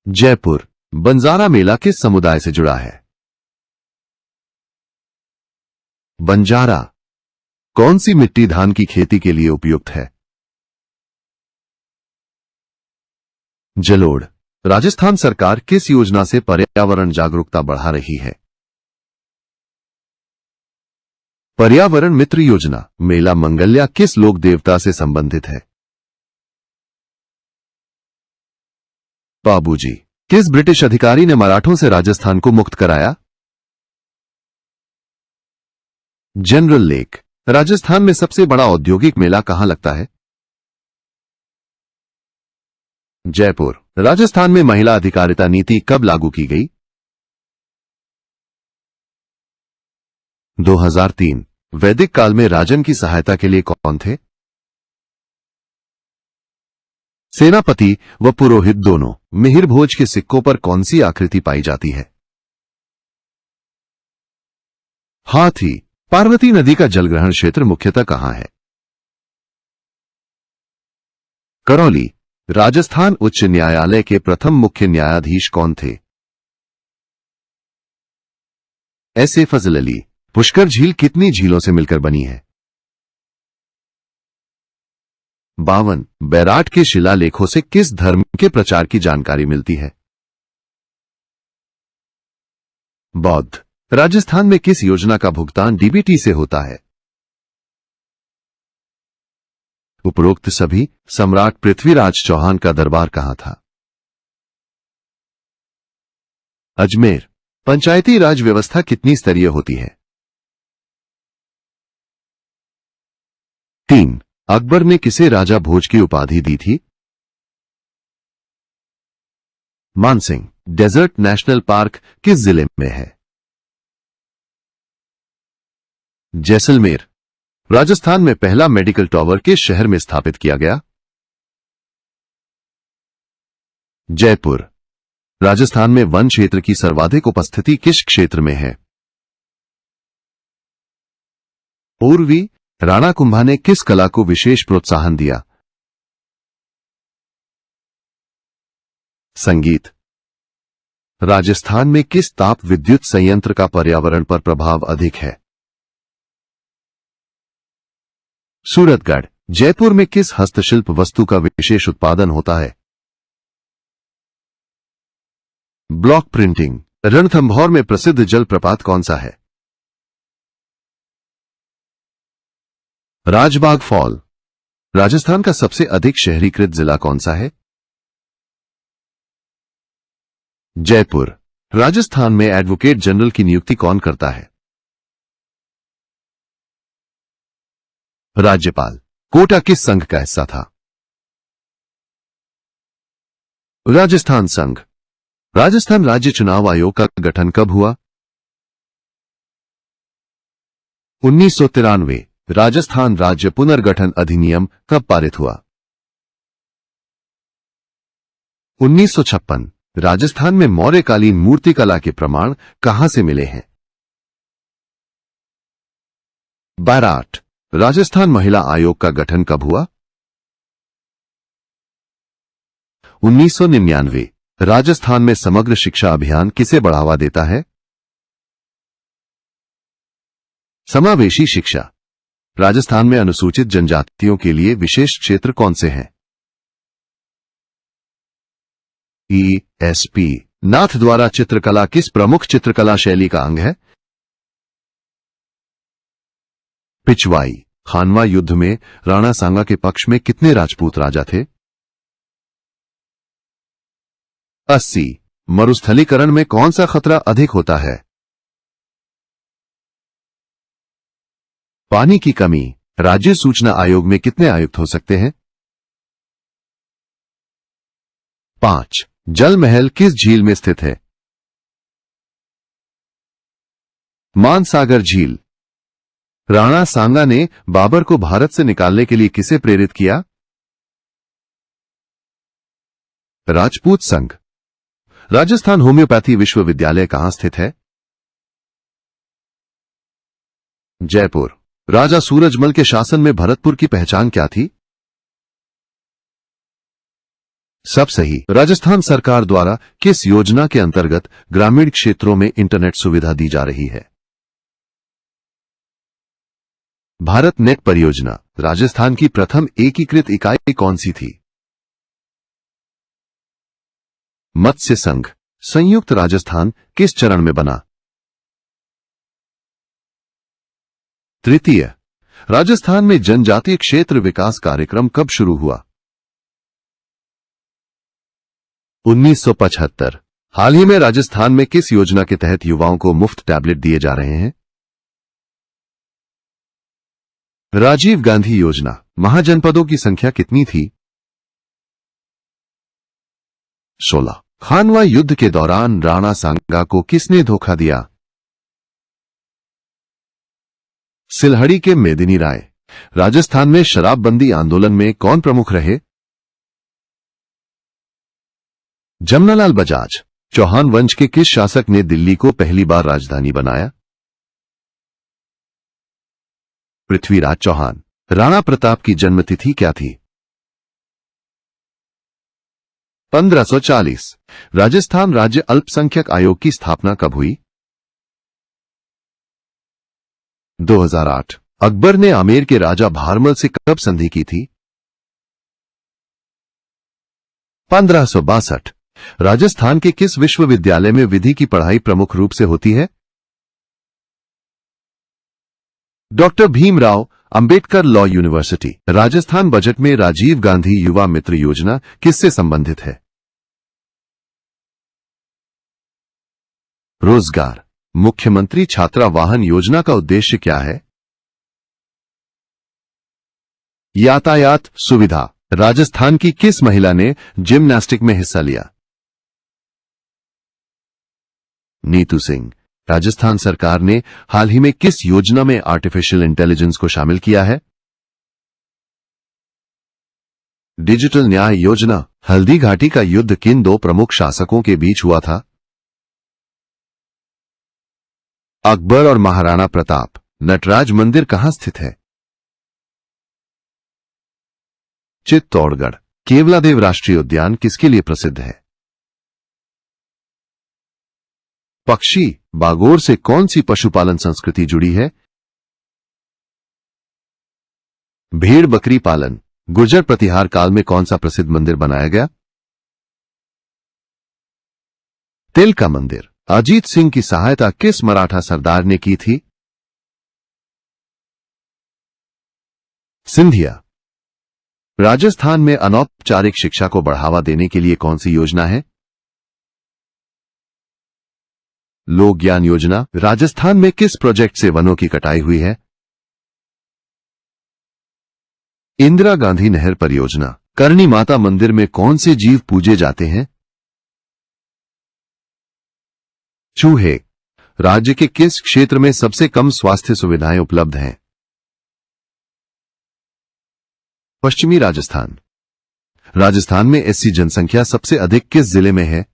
जयपुर। बंजारा मेला किस समुदाय से जुड़ा है? बंजारा। कौन सी मिट्टी धान की खेती के लिए उपयुक्त है? जलोढ़। राजस्थान सरकार किस योजना से पर्यावरण जागरूकता बढ़ा रही है? पर्यावरण मित्र योजना। मेला मंगल्या किस लोक देवता से संबंधित है? बाबूजी। किस ब्रिटिश अधिकारी ने मराठों से राजस्थान को मुक्त कराया? General lake. राजस्थान में सबसे बड़ा औद्योगिक मेला कहां लगता है? जयपुर। राजस्थान में महिला अधिकारिता नीति कब लागू की गई? 2003। वैदिक काल में राजन की सहायता के लिए कौन थे? सेनापति व पुरोहित दोनों। मिहिर भोज के सिक्कों पर कौन सी आकृति पाई जाती है? हाथी। पार्वती नदी का जलग्रहण क्षेत्र मुख्यतः कहां है? करौली राजस्थान उच्च न्यायालय के प्रथम मुख्य न्यायाधीश कौन थे? ऐसे फजल अली। पुष्कर झील कितनी झीलों से मिलकर बनी है? 52। बैराट के शिलालेखों से किस धर्म के प्रचार की जानकारी मिलती है? बौद्ध। राजस्थान में किस योजना का भुगतान डीबीटी से होता है? उपरोक्त सभी सम्राट पृथ्वीराज चौहान का दरबार कहां था? अजमेर। पंचायती राज व्यवस्था कितनी स्तरीय होती है? 3। अकबर ने किसे राजा भोज की उपाधि दी थी? मानसिंह। डेजर्ट नेशनल पार्क किस जिले में है? जैसलमेर। राजस्थान में पहला मेडिकल टावर किस शहर में स्थापित किया गया? जयपुर। राजस्थान में वन क्षेत्र की सर्वाधिक उपस्थिति किस क्षेत्र में है? पूर्वी। राणा कुंभा ने किस कला को विशेष प्रोत्साहन दिया? संगीत। राजस्थान में किस ताप विद्युत संयंत्र का पर्यावरण पर प्रभाव अधिक है? सूरतगढ़। जयपुर में किस हस्तशिल्प वस्तु का विशेष उत्पादन होता है? Block printing. रणथंभौर में प्रसिद्ध जलप्रपात कौन सा है? राजबाग फॉल। राजस्थान का सबसे अधिक शहरीकृत जिला कौन सा है? जयपुर। राजस्थान में एडवोकेट जनरल की नियुक्ति कौन करता है? राज्यपाल। कोटा किस संघ का हिस्सा था? राजस्थान संघ। राजस्थान राज्य चुनाव आयोग का गठन कब हुआ? 1993। राजस्थान राज्य पुनर्गठन अधिनियम कब पारित हुआ? 1956। राजस्थान में मौर्यकालीन मूर्तिकला के प्रमाण कहां से मिले हैं? बैराट। राजस्थान महिला आयोग का गठन कब हुआ? 1999। राजस्थान में समग्र शिक्षा अभियान किसे बढ़ावा देता है? समावेशी शिक्षा। राजस्थान में अनुसूचित जनजातियों के लिए विशेष क्षेत्र कौन से हैं? ईएसपी। नाथ द्वारा चित्रकला किस प्रमुख चित्रकला शैली का अंग है? पिछवाई। खानवा युद्ध में राणा सांगा के पक्ष में कितने राजपूत राजा थे? 80। मरुस्थलीकरण में कौन सा खतरा अधिक होता है? पानी की कमी। राज्य सूचना आयोग में कितने आयुक्त हो सकते हैं? 5। जल महल किस झील में स्थित है? मानसागर झील। राणा सांगा ने बाबर को भारत से निकालने के लिए किसे प्रेरित किया? राजपूत संघ। राजस्थान होम्योपैथी विश्वविद्यालय कहां स्थित है? जयपुर। राजा सूरजमल के शासन में भरतपुर की पहचान क्या थी? सब सही। राजस्थान सरकार द्वारा किस योजना के अंतर्गत ग्रामीण क्षेत्रों में इंटरनेट सुविधा दी जा रही है? भारत नेट परियोजना। राजस्थान की प्रथम एकीकृत इकाई कौन सी थी? मत्स्य संघ। संयुक्त राजस्थान किस चरण में बना? तृतीय। राजस्थान में जनजातीय क्षेत्र विकास कार्यक्रम कब शुरू हुआ? 1975। हाल ही में राजस्थान में किस योजना के तहत युवाओं को मुफ्त टैबलेट दिए जा रहे हैं? राजीव गांधी योजना। महाजनपदों की संख्या कितनी थी? 16। खानवा युद्ध के दौरान राणा सांगा को किसने धोखा दिया? सिलहड़ी के मेदिनी राय। राजस्थान में शराबबंदी आंदोलन में कौन प्रमुख रहे? जमनालाल बजाज। चौहान वंश के किस शासक ने दिल्ली को पहली बार राजधानी बनाया? पृथ्वीराज चौहान। राणा प्रताप की जन्मतिथि क्या थी? 1540 राजस्थान राज्य अल्पसंख्यक आयोग की स्थापना कब हुई? 2008 अकबर ने आमेर के राजा भारमल से कब संधि की थी? 1562 राजस्थान के किस विश्वविद्यालय में विधि की पढ़ाई प्रमुख रूप से होती है? Doctor Bhimrao Ambedkar law university. Rajasthan budget में राजीव गांधी युवा मित्र योजना किससे संबंधित है? रोजगार। मुख्यमंत्री छात्रा वाहन योजना का उद्देश्य क्या है? यातायात सुविधा। राजस्थान की किस महिला ने जिम्नास्टिक में हिस्सा लिया? नीतू सिंह। राजस्थान सरकार ने हाल ही में किस योजना में आर्टिफिशियल इंटेलिजेंस को शामिल किया है? डिजिटल न्याय योजना। हल्दी घाटी का युद्ध किन दो प्रमुख शासकों के बीच हुआ था? अकबर और महाराणा प्रताप। नटराज मंदिर कहां स्थित है? चित्तौड़गढ़। केवलादेव राष्ट्रीय उद्यान किसके लिए प्रसिद्ध है? पक्षी। बागोर से कौन सी पशुपालन संस्कृति जुड़ी है? भेड़ बकरी पालन। गुर्जर प्रतिहार काल में कौन सा प्रसिद्ध मंदिर बनाया गया? तिलका मंदिर। अजीत सिंह की सहायता किस मराठा सरदार ने की थी? सिंधिया। राजस्थान में अनौपचारिक शिक्षा को बढ़ावा देने के लिए कौन सी योजना है? लोक ज्ञान योजना। राजस्थान में किस प्रोजेक्ट से वनों की कटाई हुई है? इंदिरा गांधी नहर परियोजना। करणी माता मंदिर में कौन से जीव पूजे जाते हैं? चूहे। राज्य के किस क्षेत्र में सबसे कम स्वास्थ्य सुविधाएं उपलब्ध हैं? पश्चिमी राजस्थान। राजस्थान में एससी जनसंख्या सबसे अधिक किस जिले में है?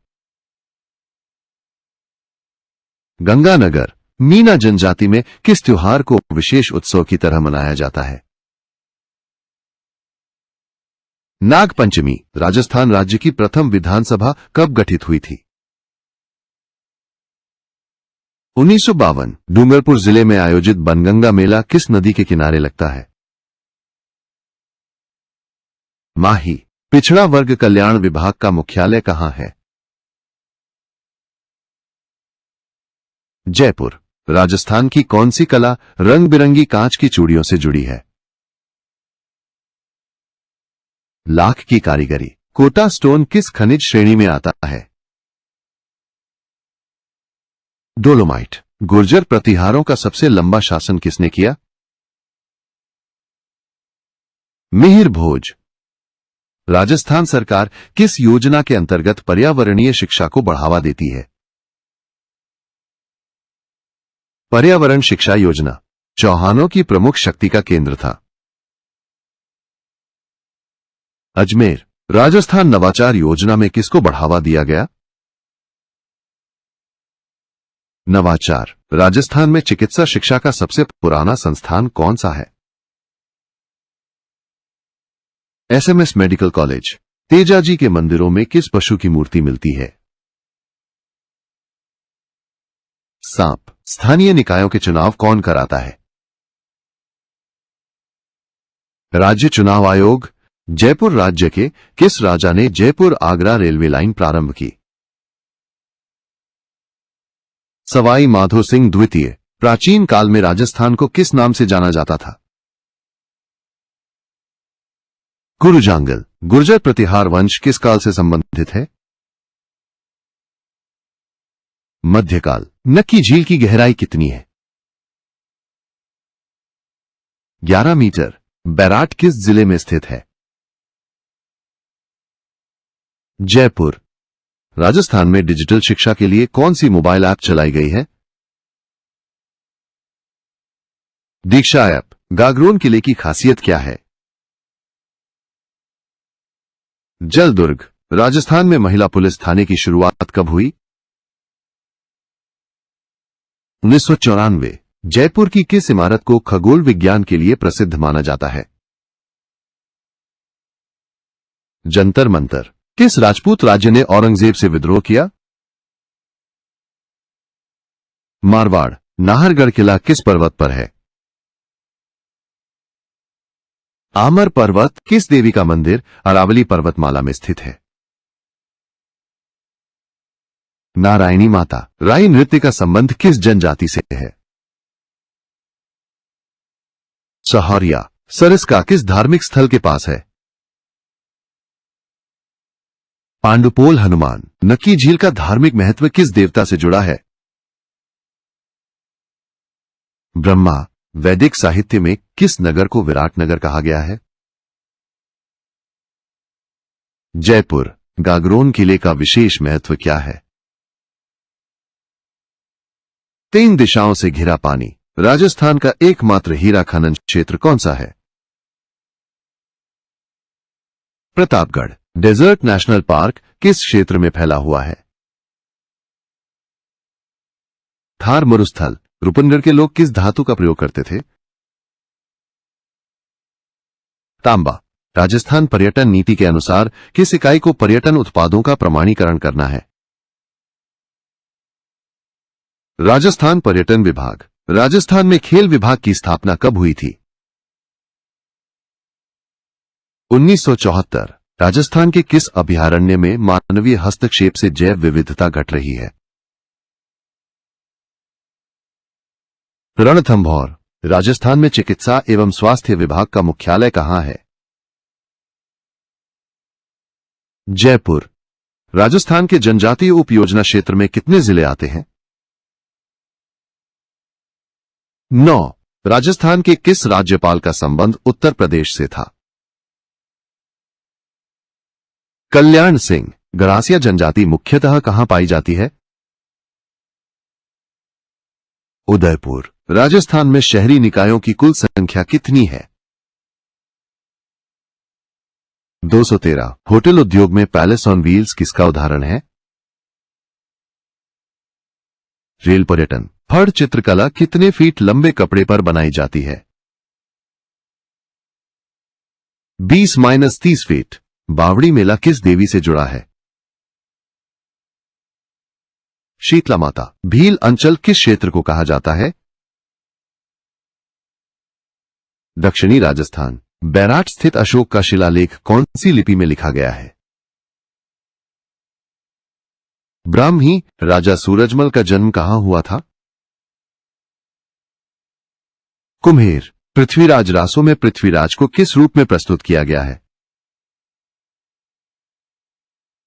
गंगानगर। मीना जनजाति में किस त्योहार को विशेष उत्सव की तरह मनाया जाता है? नागपंचमी। राजस्थान राज्य की प्रथम विधानसभा कब गठित हुई थी? 1952। डूंगरपुर जिले में आयोजित बनगंगा मेला किस नदी के किनारे लगता है? माही। पिछड़ा वर्ग कल्याण विभाग का मुख्यालय कहां है? जयपुर। राजस्थान की कौन सी कला रंग बिरंगी कांच की चूड़ियों से जुड़ी है? लाख की कारीगरी। कोटा स्टोन किस खनिज श्रेणी में आता है? डोलोमाइट। गुर्जर प्रतिहारों का सबसे लंबा शासन किसने किया? मिहिर भोज। राजस्थान सरकार किस योजना के अंतर्गत पर्यावरणीय शिक्षा को बढ़ावा देती है? पर्यावरण शिक्षा योजना। चौहानों की प्रमुख शक्ति का केंद्र था। अजमेर। राजस्थान नवाचार योजना में किसको बढ़ावा दिया गया? नवाचार। राजस्थान में चिकित्सा शिक्षा का सबसे पुराना संस्थान कौन सा है? SMS medical college. तेजाजी के मंदिरों में किस पशु की मूर्ति मिलती है? सांप। स्थानीय निकायों के चुनाव कौन कराता है? राज्य चुनाव आयोग। जयपुर राज्य के किस राजा ने जयपुर आगरा रेलवे लाइन प्रारंभ की? सवाई माधो सिंह द्वितीय। प्राचीन काल में राजस्थान को किस नाम से जाना जाता था? गुरुजांगल। गुर्जर प्रतिहार वंश किस काल से संबंधित है? मध्यकाल। नक्की झील की गहराई कितनी है? 11 मीटर। बैराट किस जिले में स्थित है? जयपुर। राजस्थान में डिजिटल शिक्षा के लिए कौन सी मोबाइल ऐप चलाई गई है? दीक्षा ऐप। गागरोन किले की खासियत क्या है? जलदुर्ग। राजस्थान में महिला पुलिस थाने की शुरुआत कब हुई? 1994। जयपुर की किस इमारत को खगोल विज्ञान के लिए प्रसिद्ध माना जाता है? जंतर मंतर। किस राजपूत राज्य ने औरंगजेब से विद्रोह किया? मारवाड़। नाहरगढ़ किला किस पर्वत पर है? आमर पर्वत किस देवी का मंदिर अरावली पर्वतमाला में स्थित है? नारायणी माता। राई नृत्य का संबंध किस जनजाति से है? सहारिया। सरिस्का किस धार्मिक स्थल के पास है? पांडुपोल हनुमान। नक्की झील का धार्मिक महत्व किस देवता से जुड़ा है? ब्रह्मा। वैदिक साहित्य में किस नगर को विराट नगर कहा गया है? जयपुर। गागरोन किले का विशेष महत्व क्या है? 3 दिशाओं से घिरा पानी। राजस्थान का एकमात्र हीरा खनन क्षेत्र कौन सा है? प्रतापगढ़। डेजर्ट नेशनल पार्क किस क्षेत्र में फैला हुआ है? थार मरुस्थल। रूपनगढ़ के लोग किस धातु का प्रयोग करते थे? तांबा। राजस्थान पर्यटन नीति के अनुसार किस इकाई को पर्यटन उत्पादों का प्रमाणीकरण करना है? राजस्थान पर्यटन विभाग। राजस्थान में खेल विभाग की स्थापना कब हुई थी? 1974। राजस्थान के किस अभयारण्य में मानवीय हस्तक्षेप से जैव विविधता घट रही है? रणथंभौर। राजस्थान में चिकित्सा एवं स्वास्थ्य विभाग का मुख्यालय कहां है? जयपुर। राजस्थान के जनजातीय उपयोजना क्षेत्र में कितने जिले आते हैं? 9। राजस्थान के किस राज्यपाल का संबंध उत्तर प्रदेश से था? कल्याण सिंह। गरासिया जनजाति मुख्यतः कहां पाई जाती है? उदयपुर। राजस्थान में शहरी निकायों की कुल संख्या कितनी है? 213। होटल उद्योग में पैलेस ऑन व्हील्स किसका उदाहरण है? रेल पर्यटन। फड़ चित्रकला कितने फीट लंबे कपड़े पर बनाई जाती है? 20-30 फीट। बावड़ी मेला किस देवी से जुड़ा है? शीतला माता। भील अंचल किस क्षेत्र को कहा जाता है? दक्षिणी राजस्थान। बैराट स्थित अशोक का शिलालेख कौन सी लिपि में लिखा गया है? ब्राह्मी। राजा सूरजमल का जन्म कहां हुआ था? कुम्हेर। पृथ्वीराज रासो में पृथ्वीराज को किस रूप में प्रस्तुत किया गया है?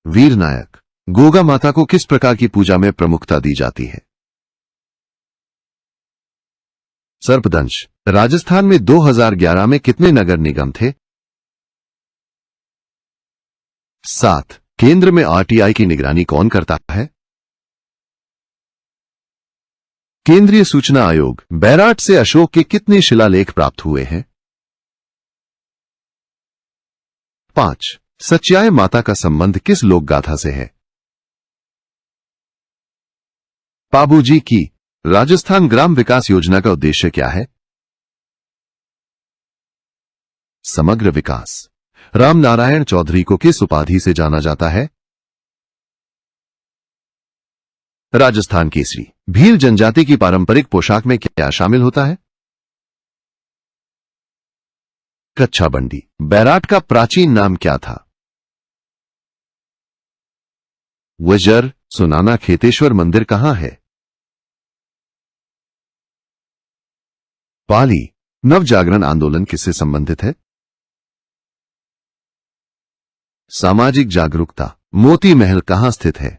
वीरनायक। गोगा माता को किस प्रकार की पूजा में प्रमुखता दी जाती है? सर्पदंश। राजस्थान में 2011 में कितने नगर निगम थे? 7। केंद्र में आरटीआई की निगरानी कौन करता है? केंद्रीय सूचना आयोग। बैराट से अशोक के कितने शिलालेख प्राप्त हुए हैं? 5। सच्याय माता का संबंध किस लोक गाथा से है? पाबूजी की। राजस्थान ग्राम विकास योजना का उद्देश्य क्या है? समग्र विकास। रामनारायण चौधरी को किस उपाधि से जाना जाता है? राजस्थान केसरी। भील जनजाति की पारंपरिक पोशाक में क्या शामिल होता है? कच्छा बंडी। बैराट का प्राचीन नाम क्या था? वजर। सुनाना खेतेश्वर मंदिर कहां है? पाली। नवजागरण आंदोलन किससे संबंधित है? सामाजिक जागरूकता। मोती महल कहां स्थित है?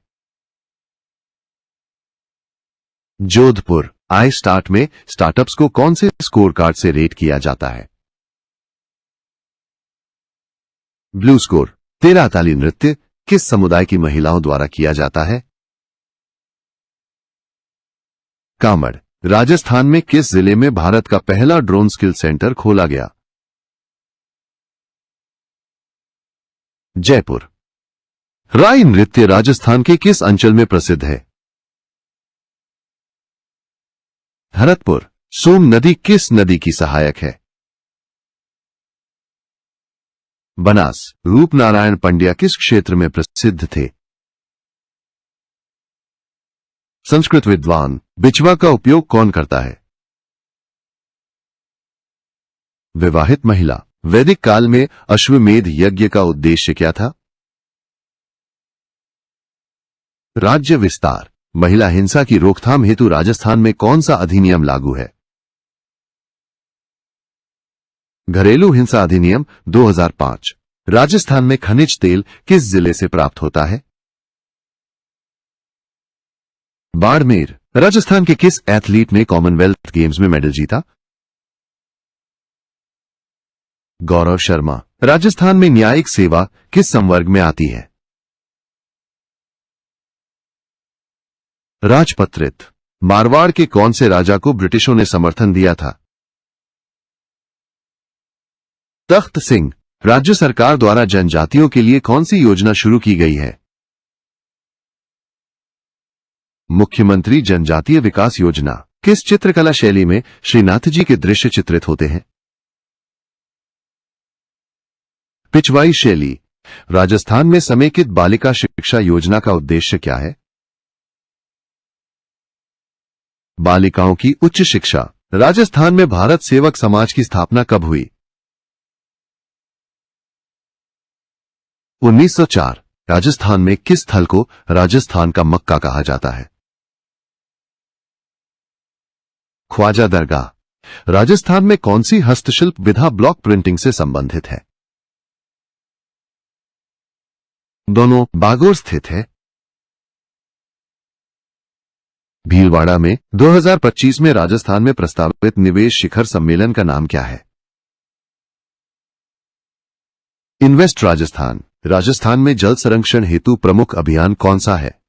जोधपुर। आई स्टार्ट में स्टार्टअप्स को कौन से स्कोर कार्ड से रेट किया जाता है? Blue score. तेरा ताली नृत्य किस समुदाय की महिलाओं द्वारा किया जाता है? कामड़। राजस्थान में किस जिले में भारत का पहला ड्रोन स्किल सेंटर खोला गया? जयपुर। राई नृत्य राजस्थान के किस अंचल में प्रसिद्ध है? भरतपुर। सोम नदी किस नदी की सहायक है? बनास रूपनारायण पंड्या किस क्षेत्र में प्रसिद्ध थे? संस्कृत विद्वान। बिचवा का उपयोग कौन करता है? विवाहित महिला। वैदिक काल में अश्वमेध यज्ञ का उद्देश्य क्या था? राज्य विस्तार। महिला हिंसा की रोकथाम हेतु राजस्थान में कौन सा अधिनियम लागू है? घरेलू हिंसा अधिनियम 2005। राजस्थान में खनिज तेल किस जिले से प्राप्त होता है? बाड़मेर। राजस्थान के किस एथलीट ने कॉमनवेल्थ गेम्स में मेडल जीता? गौरव शर्मा। राजस्थान में न्यायिक सेवा किस संवर्ग में आती है? राजपत्रित। मारवाड़ के कौन से राजा को ब्रिटिशों ने समर्थन दिया था? तख्त सिंह। राज्य सरकार द्वारा जनजातियों के लिए कौन सी योजना शुरू की गई है? मुख्यमंत्री जनजातीय विकास योजना। किस चित्रकला शैली में श्रीनाथ जी के दृश्य चित्रित होते हैं? पिछवाई शैली। राजस्थान में समेकित बालिका शिक्षा योजना का उद्देश्य क्या है? बालिकाओं की उच्च शिक्षा। राजस्थान में भारत सेवक समाज की स्थापना कब हुई? 1904। राजस्थान में किस स्थल को राजस्थान का मक्का कहा जाता है? ख्वाजा दरगाह। राजस्थान में कौन सी हस्तशिल्प विधा ब्लॉक प्रिंटिंग से संबंधित है? दोनों बागोर स्थित है। भीलवाड़ा में 2025 में राजस्थान में प्रस्तावित निवेश शिखर सम्मेलन का नाम क्या है? इन्वेस्ट राजस्थान। राजस्थान में जल संरक्षण हेतु प्रमुख अभियान कौन सा है?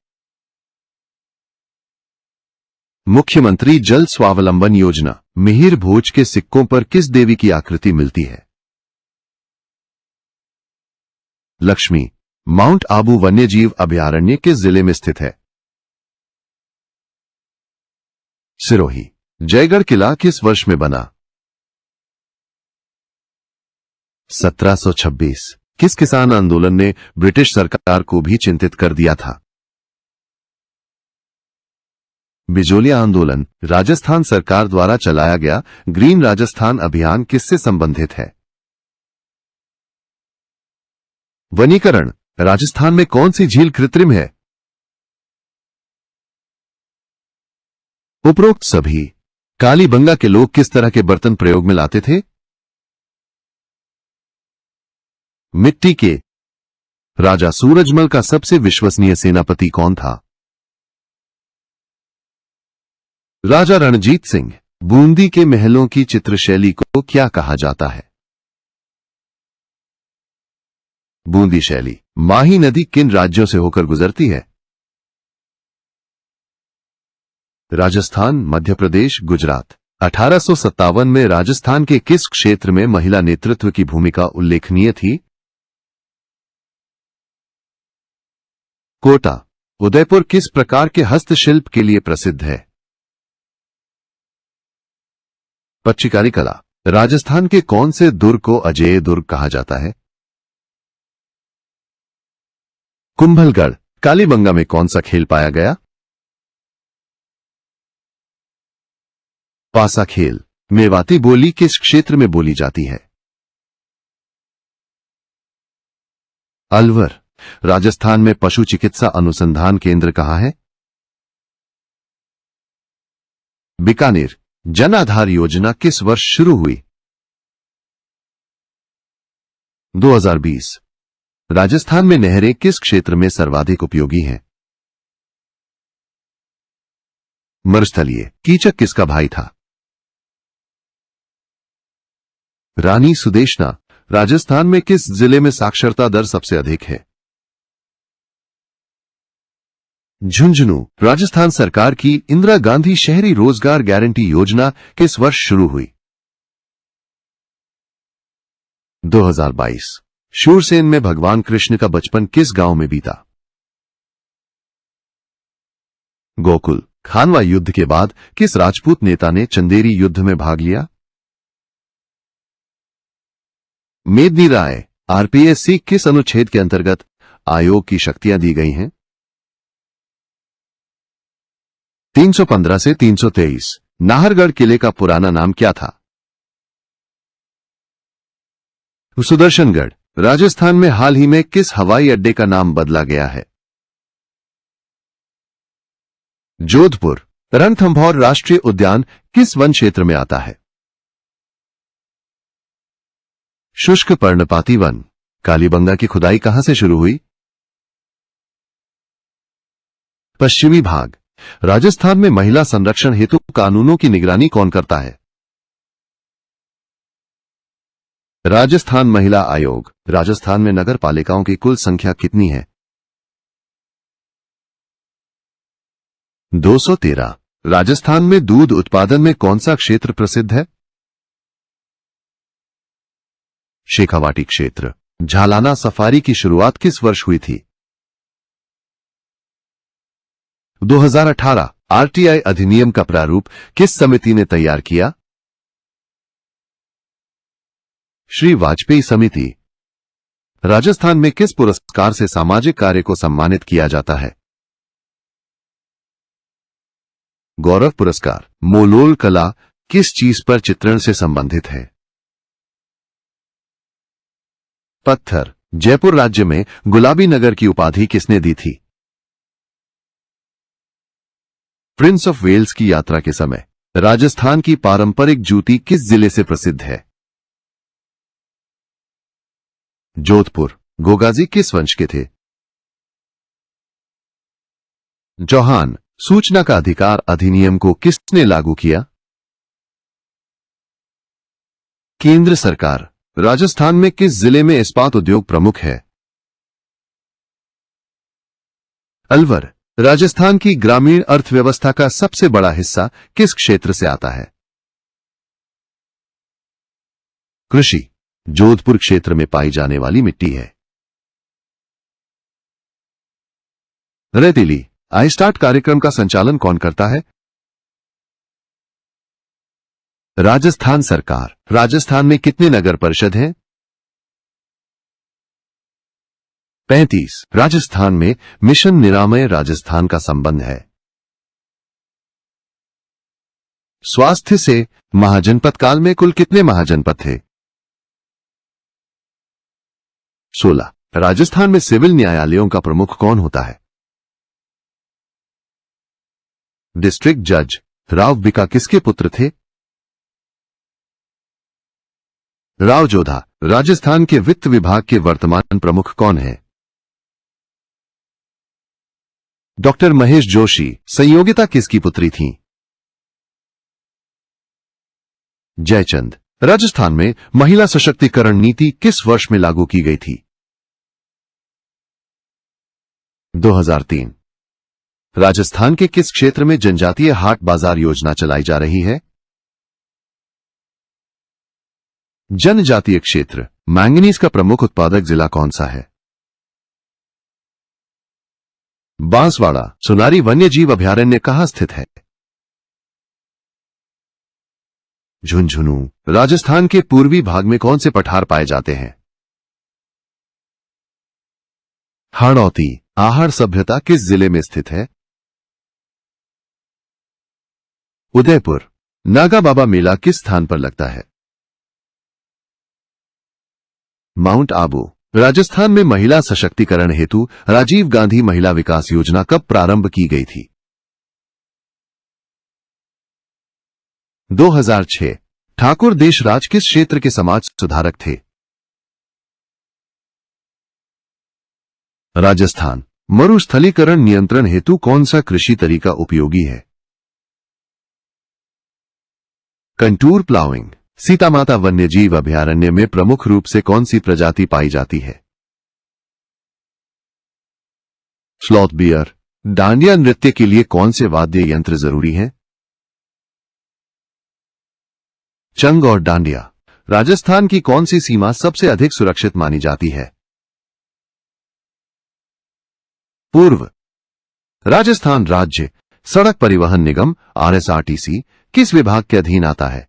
मुख्यमंत्री जल स्वावलंबन योजना। मिहिर भोज के सिक्कों पर किस देवी की आकृति मिलती है? लक्ष्मी। माउंट आबू वन्यजीव अभयारण्य किस जिले में स्थित है? सिरोही। जयगढ़ किला किस वर्ष में बना? 1726। किस किसान आंदोलन ने ब्रिटिश सरकार को भी चिंतित कर दिया था? बिजोलिया आंदोलन। राजस्थान सरकार द्वारा चलाया गया ग्रीन राजस्थान अभियान किससे संबंधित है? वनीकरण। राजस्थान में कौन सी झील कृत्रिम है? उपरोक्त सभी। कालीबंगा के लोग किस तरह के बर्तन प्रयोग में लाते थे? मिट्टी के। राजा सूरजमल का सबसे विश्वसनीय सेनापति कौन था? राजा रणजीत सिंह। बूंदी के महलों की चित्रशैली को क्या कहा जाता है? बूंदी शैली। माही नदी किन राज्यों से होकर गुजरती है? राजस्थान, मध्य प्रदेश, गुजरात। 1857 में राजस्थान के किस क्षेत्र में महिला नेतृत्व की भूमिका उल्लेखनीय थी? कोटा। उदयपुर किस प्रकार के हस्तशिल्प के लिए प्रसिद्ध है? पच्चीकारी कला। राजस्थान के कौन से दुर्ग को अजेय दुर्ग कहा जाता है? कुंभलगढ़। कालीबंगा में कौन सा खेल पाया गया? पासा खेल। मेवाती बोली किस क्षेत्र में बोली जाती है? अलवर। राजस्थान में पशु चिकित्सा अनुसंधान केंद्र कहां है? बीकानेर। जन आधार योजना किस वर्ष शुरू हुई? 2020। राजस्थान में नहरें किस क्षेत्र में सर्वाधिक उपयोगी हैं? मरुस्थलीय। कीचक किसका भाई था? रानी सुदेशना। राजस्थान में किस जिले में साक्षरता दर सबसे अधिक है? झुंझुनू। राजस्थान सरकार की इंदिरा गांधी शहरी रोजगार गारंटी योजना किस वर्ष शुरू हुई? 2022। शूरसेन में भगवान कृष्ण का बचपन किस गांव में बीता? गोकुल। खानवा युद्ध के बाद किस राजपूत नेता ने चंदेरी युद्ध में भाग लिया? मेदिनी राय। आरपीएससी किस अनुच्छेद के अंतर्गत आयोग की शक्तियां दी गई हैं? 315 से 323। नाहरगढ़ किले का पुराना नाम क्या था? सुदर्शनगढ़। राजस्थान में हाल ही में किस हवाई अड्डे का नाम बदला गया है? जोधपुर। रणथंभौर राष्ट्रीय उद्यान किस वन क्षेत्र में आता है? शुष्क पर्णपाती वन। कालीबंगा की खुदाई कहां से शुरू हुई? पश्चिमी भाग। राजस्थान में महिला संरक्षण हेतु कानूनों की निगरानी कौन करता है? राजस्थान महिला आयोग। राजस्थान में नगर पालिकाओं की कुल संख्या कितनी है? 213। राजस्थान में दूध उत्पादन में कौन सा क्षेत्र प्रसिद्ध है? शेखावाटी क्षेत्र। झालाना सफारी की शुरुआत किस वर्ष हुई थी? 2018। आरटीआई अधिनियम का प्रारूप किस समिति ने तैयार किया? श्री वाजपेयी समिति। राजस्थान में किस पुरस्कार से सामाजिक कार्य को सम्मानित किया जाता है? गौरव पुरस्कार। मोलोल कला किस चीज पर चित्रण से संबंधित है? पत्थर। जयपुर राज्य में गुलाबी नगर की उपाधि किसने दी थी? प्रिंस ऑफ वेल्स की यात्रा के समय राजस्थान की पारंपरिक जूती किस जिले से प्रसिद्ध है? जोधपुर। गोगाजी किस वंश के थे? चौहान। सूचना का अधिकार अधिनियम को किसने लागू किया? केंद्र सरकार। राजस्थान में किस जिले में इस्पात उद्योग प्रमुख है? अलवर। राजस्थान की ग्रामीण अर्थव्यवस्था का सबसे बड़ा हिस्सा किस क्षेत्र से आता है? कृषि। जोधपुर क्षेत्र में पाई जाने वाली मिट्टी है? रेतीली। आई स्टार्ट कार्यक्रम का संचालन कौन करता है? राजस्थान सरकार। राजस्थान में कितने नगर परिषद हैं? 35। राजस्थान में मिशन निरामय राजस्थान का संबंध है? स्वास्थ्य से महाजनपद काल में कुल कितने महाजनपद थे? 16। राजस्थान में सिविल न्यायालयों का प्रमुख कौन होता है? डिस्ट्रिक्ट जज। राव बिका किसके पुत्र थे? राव जोधा। राजस्थान के वित्त विभाग के वर्तमान प्रमुख कौन है? डॉक्टर महेश जोशी। संयोगिता किसकी पुत्री थी? जयचंद। राजस्थान में महिला सशक्तिकरण नीति किस वर्ष में लागू की गई थी? 2003। राजस्थान के किस क्षेत्र में जनजातीय हाट बाजार योजना चलाई जा रही है? जनजातीय क्षेत्र। मैंगनीज का प्रमुख उत्पादक जिला कौन सा है? बांसवाड़ा। सुनारी वन्यजीव अभयारण्य कहां स्थित है? झुंझुनू। राजस्थान के पूर्वी भाग में कौन से पठार पाए जाते हैं? हाड़ौती। आहड़ सभ्यता किस जिले में स्थित है? उदयपुर। नागा बाबा मेला किस स्थान पर लगता है? माउंट आबू। राजस्थान में महिला सशक्तिकरण हेतु राजीव गांधी महिला विकास योजना कब प्रारंभ की गई थी? 2006। ठाकुर देशराज किस क्षेत्र के समाज सुधारक थे? राजस्थान। मरुस्थलीकरण नियंत्रण हेतु कौन सा कृषि तरीका उपयोगी है? Contour ploughing. सीतामाता वन्यजीव अभयारण्य में प्रमुख रूप से कौन सी प्रजाति पाई जाती है? Sloth bear. डांडिया नृत्य के लिए कौन से वाद्य यंत्र जरूरी हैं? चंग और डांडिया। राजस्थान की कौन सी सीमा सबसे अधिक सुरक्षित मानी जाती है? पूर्व। राजस्थान राज्य सड़क परिवहन निगम आरएसआरटीसी किस विभाग के अधीन आता है?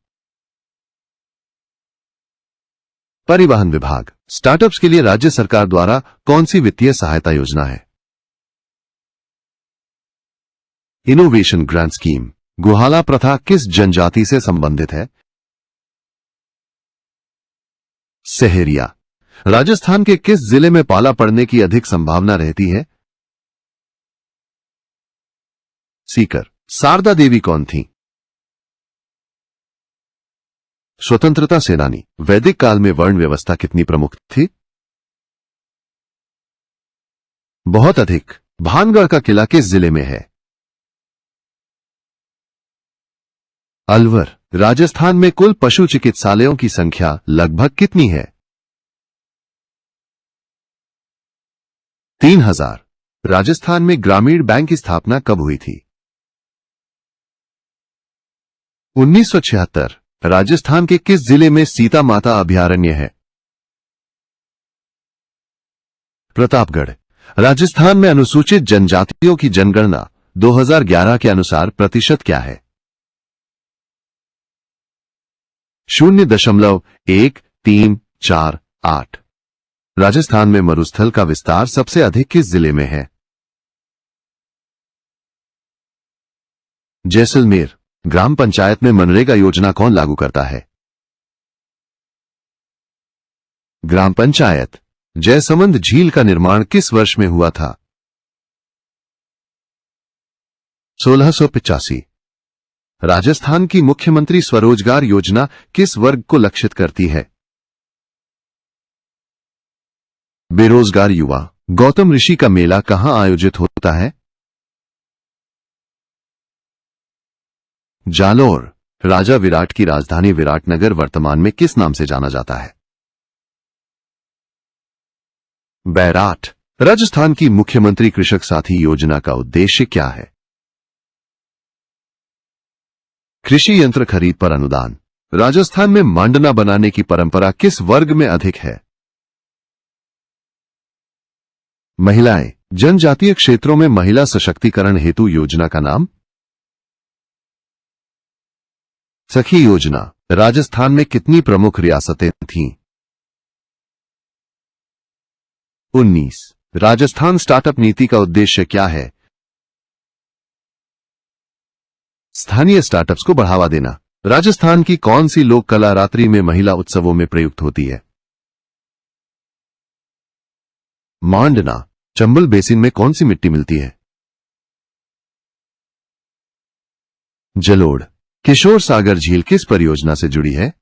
परिवहन विभाग। स्टार्टअप्स के लिए राज्य सरकार द्वारा कौन सी वित्तीय सहायता योजना है? Innovation grant scheme. गुहाला प्रथा किस जनजाति से संबंधित है? सहरिया। राजस्थान के किस जिले में पाला पड़ने की अधिक संभावना रहती है? सीकर। शारदा देवी कौन थी? स्वतंत्रता सेनानी। वैदिक काल में वर्ण व्यवस्था कितनी प्रमुख थी? बहुत अधिक। भानगढ़ का किला किस जिले में है? अलवर। राजस्थान में कुल पशु चिकित्सालयों की संख्या लगभग कितनी है? 3000। राजस्थान में ग्रामीण बैंक की स्थापना कब हुई थी? 1976। राजस्थान के किस जिले में सीता माता अभयारण्य है? प्रतापगढ़। राजस्थान में अनुसूचित जनजातियों की जनगणना 2011 के अनुसार प्रतिशत क्या है? 0.1348। राजस्थान में मरुस्थल का विस्तार सबसे अधिक किस जिले में है? जैसलमेर। ग्राम पंचायत में मनरेगा योजना कौन लागू करता है? ग्राम पंचायत। जयसमंद झील का निर्माण किस वर्ष में हुआ था? 1685। राजस्थान की मुख्यमंत्री स्वरोजगार योजना किस वर्ग को लक्षित करती है? बेरोजगार युवा। गौतम ऋषि का मेला कहां आयोजित होता है? जालोर। राजा विराट की राजधानी विराटनगर वर्तमान में किस नाम से जाना जाता है? बैराट। राजस्थान की मुख्यमंत्री कृषक साथी योजना का उद्देश्य क्या है? कृषि यंत्र खरीद पर अनुदान। राजस्थान में मांडना बनाने की परंपरा किस वर्ग में अधिक है? महिलाएं। जनजातीय क्षेत्रों में महिला सशक्तिकरण हेतु योजना का नाम? सखी योजना। राजस्थान में कितनी प्रमुख रियासतें थीं? 19। राजस्थान स्टार्टअप नीति का उद्देश्य क्या है? स्थानीय स्टार्टअप्स को बढ़ावा देना। राजस्थान की कौन सी लोक कला रात्रि में महिला उत्सवों में प्रयुक्त होती है? मांडना। चंबल बेसिन में कौन सी मिट्टी मिलती है? जलोढ़। किशोर सागर झील किस परियोजना से जुड़ी है?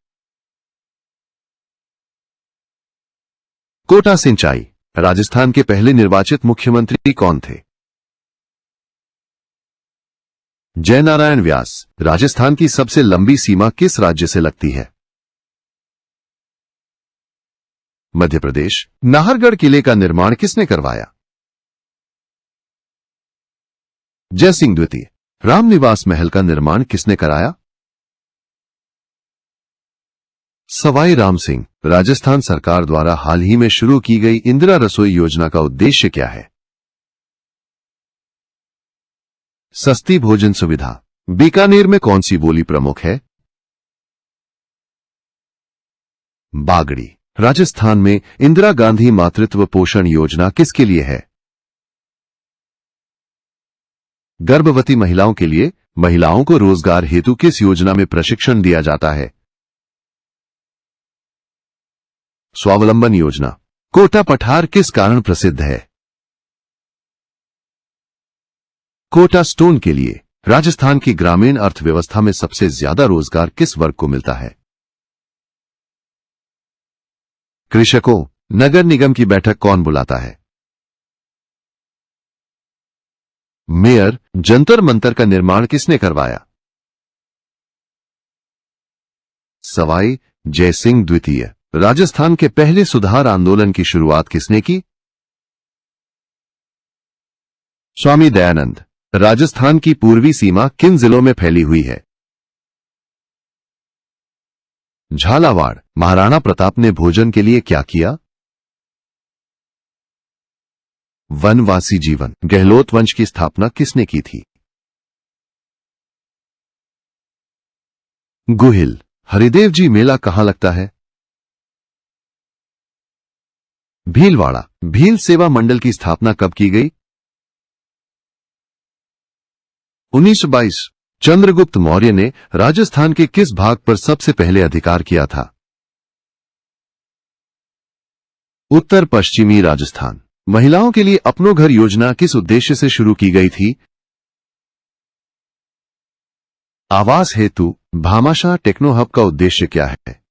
कोटा सिंचाई। राजस्थान के पहले निर्वाचित मुख्यमंत्री कौन थे? जयनारायण व्यास। राजस्थान की सबसे लंबी सीमा किस राज्य से लगती है? मध्य प्रदेश। नाहरगढ़ किले का निर्माण किसने करवाया? जयसिंह द्वितीय। रामनिवास महल का निर्माण किसने कराया? सवाई राम सिंह। राजस्थान सरकार द्वारा हाल ही में शुरू की गई इंदिरा रसोई योजना का उद्देश्य क्या है? सस्ती भोजन सुविधा। बीकानेर में कौन सी बोली प्रमुख है? बागड़ी। राजस्थान में इंदिरा गांधी मातृत्व पोषण योजना किसके लिए है? गर्भवती महिलाओं के लिए। महिलाओं को रोजगार हेतु किस योजना में प्रशिक्षण दिया जाता है? स्वावलंबन योजना। कोटा पठार किस कारण प्रसिद्ध है? कोटा स्टोन के लिए। राजस्थान की ग्रामीण अर्थव्यवस्था में सबसे ज्यादा रोजगार किस वर्ग को मिलता है? कृषकों। नगर निगम की बैठक कौन बुलाता है? मेयर। जंतर मंतर का निर्माण किसने करवाया? सवाई जयसिंह द्वितीय। राजस्थान के पहले सुधार आंदोलन की शुरुआत किसने की? स्वामी दयानंद। राजस्थान की पूर्वी सीमा किन जिलों में फैली हुई है? झालावाड़। महाराणा प्रताप ने भोजन के लिए क्या किया? वनवासी जीवन। गहलोत वंश की स्थापना किसने की थी? गुहिल। हरिदेव जी मेला कहां लगता है? भीलवाड़ा भील सेवा मंडल की स्थापना कब की गई? 1922। चंद्रगुप्त मौर्य ने राजस्थान के किस भाग पर सबसे पहले अधिकार किया था? उत्तर पश्चिमी राजस्थान। महिलाओं के लिए अपनो घर योजना किस उद्देश्य से शुरू की गई थी? आवास हेतु भामाशाह टेक्नो हब का उद्देश्य क्या है?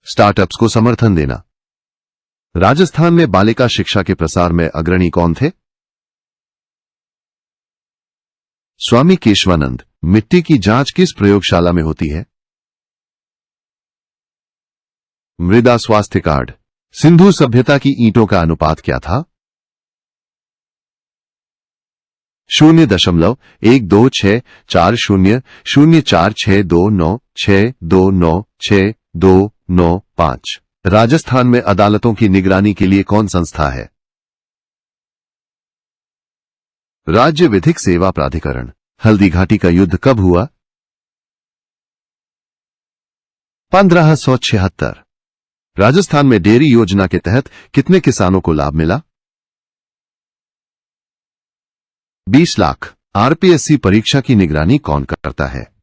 स्टार्टअप्स को समर्थन देना। राजस्थान में बालिका शिक्षा के प्रसार में अग्रणी कौन थे? स्वामी केशवानंद। मिट्टी की जांच किस प्रयोगशाला में होती है? मृदा स्वास्थ्य कार्ड। सिंधु सभ्यता की ईंटों का अनुपात क्या था? 0.1240046296296295। राजस्थान में अदालतों की निगरानी के लिए कौन संस्था है? राज्य विधिक सेवा प्राधिकरण। हल्दी घाटी का युद्ध कब हुआ? 1576। राजस्थान में डेयरी योजना के तहत कितने किसानों को लाभ मिला? 20 लाख। आरपीएससी परीक्षा की निगरानी कौन करता है?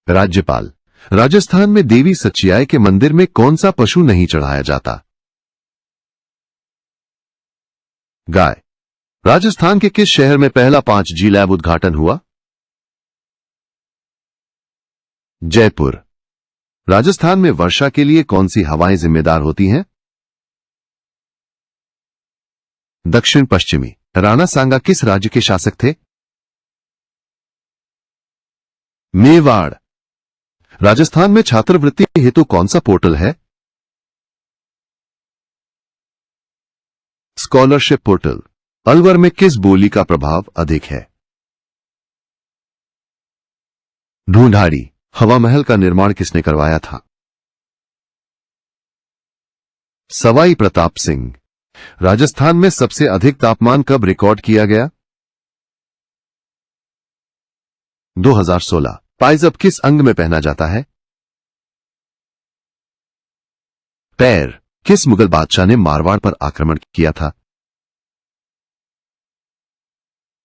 राज्यपाल। राजस्थान में देवी सच्चियाई के मंदिर में कौन सा पशु नहीं चढ़ाया जाता? गाय। राजस्थान के किस शहर में पहला 5G लैब उद्घाटन हुआ? जयपुर। राजस्थान में वर्षा के लिए कौन सी हवाएं जिम्मेदार होती हैं? दक्षिण पश्चिमी। राणा सांगा किस राज्य के शासक थे? मेवाड़। राजस्थान में छात्रवृत्ति हेतु कौन सा पोर्टल है? Scholarship portal. अलवर में किस बोली का प्रभाव अधिक है? ढूंढाड़ी। हवा महल का निर्माण किसने करवाया था? सवाई प्रताप सिंह। राजस्थान में सबसे अधिक तापमान कब रिकॉर्ड किया गया? 2016। पाइजअप किस अंग में पहना जाता है? पैर। किस मुगल बादशाह ने मारवाड़ पर आक्रमण किया था?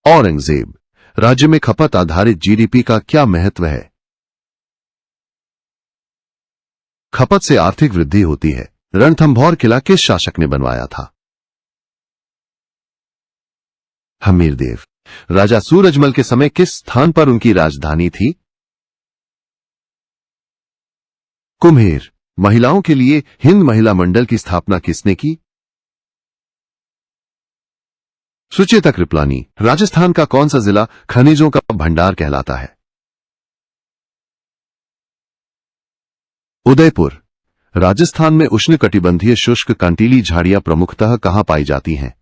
औरंगजेब। राज्य में खपत आधारित जीडीपी का क्या महत्व है? खपत से आर्थिक वृद्धि होती है। रणथंभौर किला किस शासक ने बनवाया था? हमीरदेव। राजा सूरजमल के समय किस स्थान पर उनकी राजधानी थी? कुम्हेर। महिलाओं के लिए हिंद महिला मंडल की स्थापना किसने की? सुचेता कृपलानी। राजस्थान का कौन सा जिला खनिजों का भंडार कहलाता है? उदयपुर। राजस्थान में उष्णकटिबंधीय शुष्क कंटीली झाड़ियां प्रमुखतः कहां पाई जाती हैं?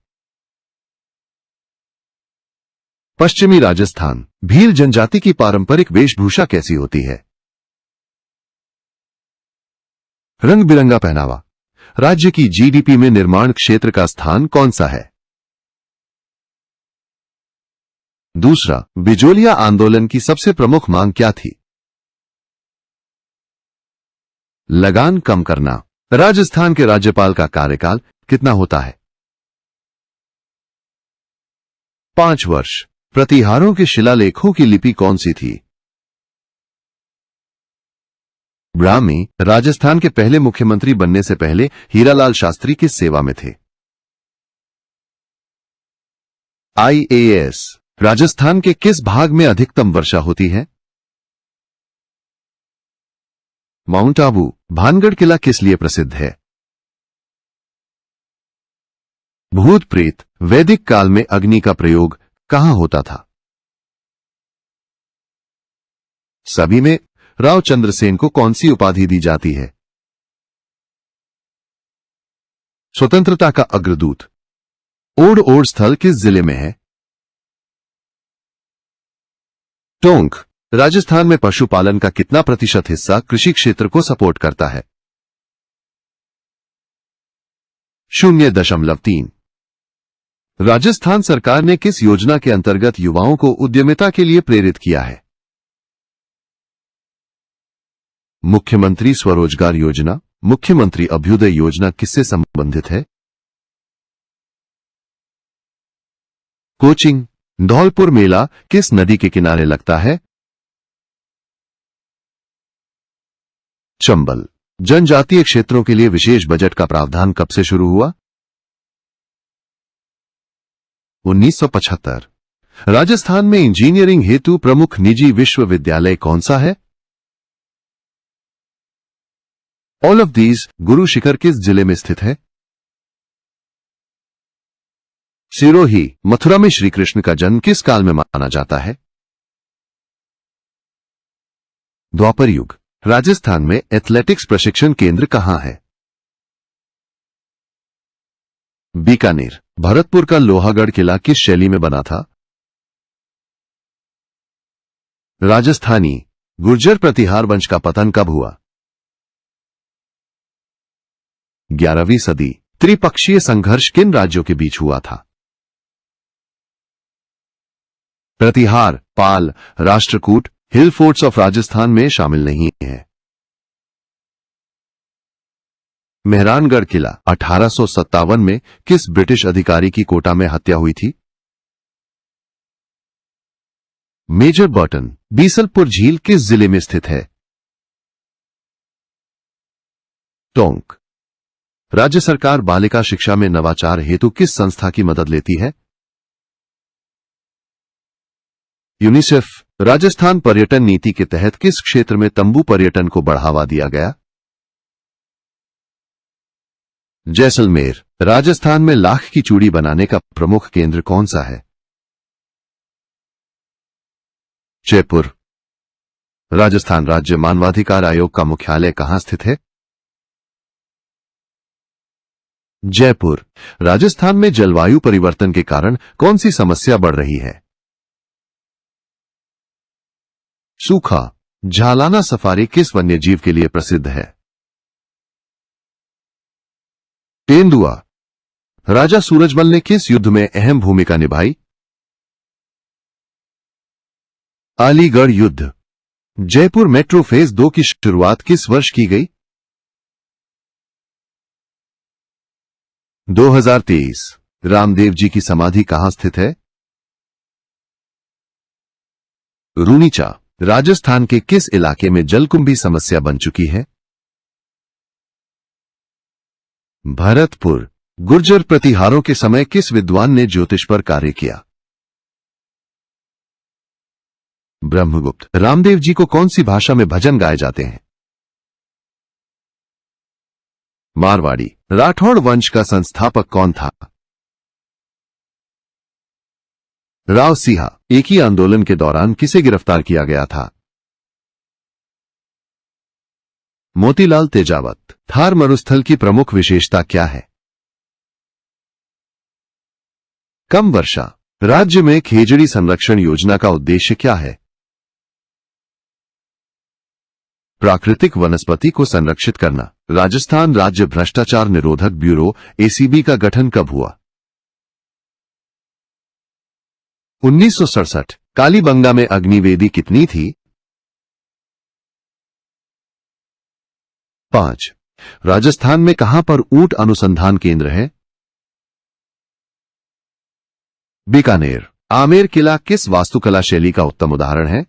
पश्चिमी राजस्थान। भील जनजाति की पारंपरिक वेशभूषा कैसी होती है? रंग बिरंगा पहनावा। राज्य की जीडीपी में निर्माण क्षेत्र का स्थान कौन सा है? दूसरा। बिजोलिया आंदोलन की सबसे प्रमुख मांग क्या थी? लगान कम करना। राजस्थान के राज्यपाल का कार्यकाल कितना होता है? 5 वर्ष। प्रतिहारों के शिलालेखों की लिपि कौन सी थी? ब्राह्मी। राजस्थान के पहले मुख्यमंत्री बनने से पहले हीरालाल शास्त्री किस सेवा में थे? आईएएस। राजस्थान के किस भाग में अधिकतम वर्षा होती है? माउंट आबू। भानगढ़ किला किस लिए प्रसिद्ध है? भूत प्रेत। वैदिक काल में अग्नि का प्रयोग कहां होता था? सभी में। राव चंद्रसेन को कौन सी उपाधि दी जाती है? स्वतंत्रता का अग्रदूत। ओड ओड स्थल किस जिले में है? टोंक। राजस्थान में पशुपालन का कितना प्रतिशत हिस्सा कृषि क्षेत्र को सपोर्ट करता है? 0.3। राजस्थान सरकार ने किस योजना के अंतर्गत युवाओं को उद्यमिता के लिए प्रेरित किया है? मुख्यमंत्री स्वरोजगार योजना, मुख्यमंत्री अभ्युदय योजना किससे संबंधित है? कोचिंग। धौलपुर मेला किस नदी के किनारे लगता है? चंबल। जनजातीय क्षेत्रों के लिए विशेष बजट का प्रावधान कब से शुरू हुआ? 1975। राजस्थान में इंजीनियरिंग हेतु प्रमुख निजी विश्वविद्यालय कौन सा है? All of these. Guru Shikhar किस जिले में स्थित है? सिरोही। मथुरा में श्री कृष्ण का जन्म किस काल में माना जाता है? द्वापर युग। राजस्थान में एथलेटिक्स प्रशिक्षण केंद्र कहां है? बीकानेर। भरतपुर का लोहागढ़ किला किस शैली में बना था? राजस्थानी। गुर्जर प्रतिहार वंश का पतन कब हुआ? 11वीं सदी। त्रिपक्षीय संघर्ष किन राज्यों के बीच हुआ था? प्रतिहार, पाल, राष्ट्रकूट, हिल फोर्ट्स ऑफ राजस्थान में शामिल नहीं है। मेहरानगढ़ किला 1857 में किस ब्रिटिश अधिकारी की कोटा में हत्या हुई थी? Major Burton. बीसलपुर झील किस जिले में स्थित है? टोंक। राज्य सरकार बालिका शिक्षा में नवाचार हेतु किस संस्था की मदद लेती है? यूनिसेफ। राजस्थान पर्यटन नीति के तहत किस क्षेत्र में तंबू पर्यटन को बढ़ावा दिया गया? जैसलमेर। राजस्थान में लाख की चूड़ी बनाने का प्रमुख केंद्र कौन सा है? जयपुर। राजस्थान राज्य मानवाधिकार आयोग का मुख्यालय कहां स्थित है? जयपुर। राजस्थान में जलवायु परिवर्तन के कारण कौन सी समस्या बढ़ रही है? सूखा। झालाना सफारी किस वन्यजीव के लिए प्रसिद्ध है? तेंदुआ। राजा सूरजमल ने किस युद्ध में अहम भूमिका निभाई? अलीगढ़ युद्ध। जयपुर मेट्रो फेज 2 की शुरुआत किस वर्ष की गई? 2023। रामदेव जी की समाधि कहां स्थित है? रूनीचा। राजस्थान के किस इलाके में जलकुंभी समस्या बन चुकी है? भरतपुर। गुर्जर प्रतिहारों के समय किस विद्वान ने ज्योतिष पर कार्य किया? ब्रह्मगुप्त। रामदेव जी को कौन सी भाषा में भजन गाए जाते हैं? मारवाड़ी। राठौड़ वंश का संस्थापक कौन था? राव सिंहा। एक ही आंदोलन के दौरान किसे गिरफ्तार किया गया था? मोतीलाल तेजावत। थार मरुस्थल की प्रमुख विशेषता क्या है? कम वर्षा। राज्य में खेजड़ी संरक्षण योजना का उद्देश्य क्या है? प्राकृतिक वनस्पति को संरक्षित करना। राजस्थान राज्य भ्रष्टाचार निरोधक ब्यूरो एसीबी का गठन कब हुआ? 1967। कालीबंगा में अग्निवेदी कितनी थी? 5। राजस्थान में कहां पर ऊंट अनुसंधान केंद्र है? बीकानेर। आमेर किला किस वास्तुकला शैली का उत्तम उदाहरण है?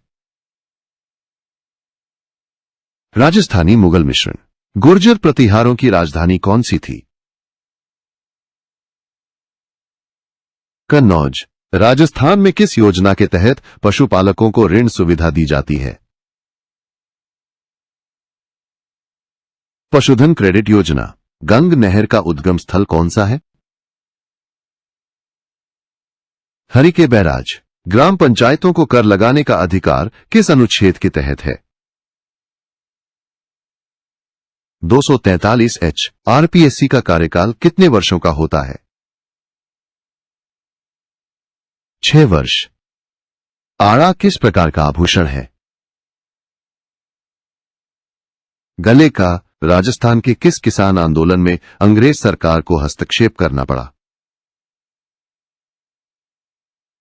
राजस्थानी मुगल मिश्रण। गुर्जर प्रतिहारों की राजधानी कौन सी थी? कन्नौज। राजस्थान में किस योजना के तहत पशुपालकों को ऋण सुविधा दी जाती है? पशुधन क्रेडिट योजना। गंग नहर का उद्गम स्थल कौन सा है? हरिके बैराज। ग्राम पंचायतों को कर लगाने का अधिकार किस अनुच्छेद के तहत है? 243H। आरपीएससी का कार्यकाल कितने वर्षों का होता है? 6 वर्ष। आड़ा किस प्रकार का आभूषण है? गले का। राजस्थान के किस किसान आंदोलन में अंग्रेज सरकार को हस्तक्षेप करना पड़ा?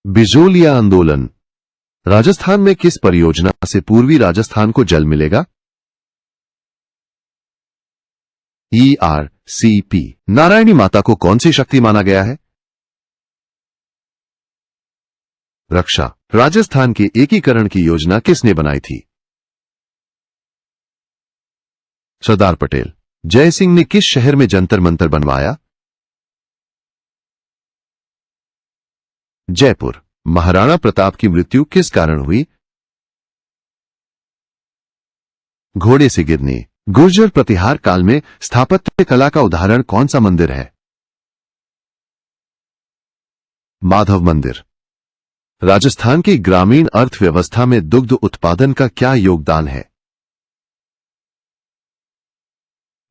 बिजोलिया आंदोलन। राजस्थान में किस परियोजना से पूर्वी राजस्थान को जल मिलेगा? ERCP नारायणी माता को कौन सी शक्ति माना गया है? रक्षा। राजस्थान के एकीकरण की योजना किसने बनाई थी? सरदार पटेल। जय सिंह ने किस शहर में जंतर मंतर बनवाया? जयपुर। महाराणा प्रताप की मृत्यु किस कारण हुई? घोड़े से गिरने। गुर्जर प्रतिहार काल में स्थापत्य कला का उदाहरण कौन सा मंदिर है? माधव मंदिर। राजस्थान की ग्रामीण अर्थव्यवस्था में दुग्ध उत्पादन का क्या योगदान है?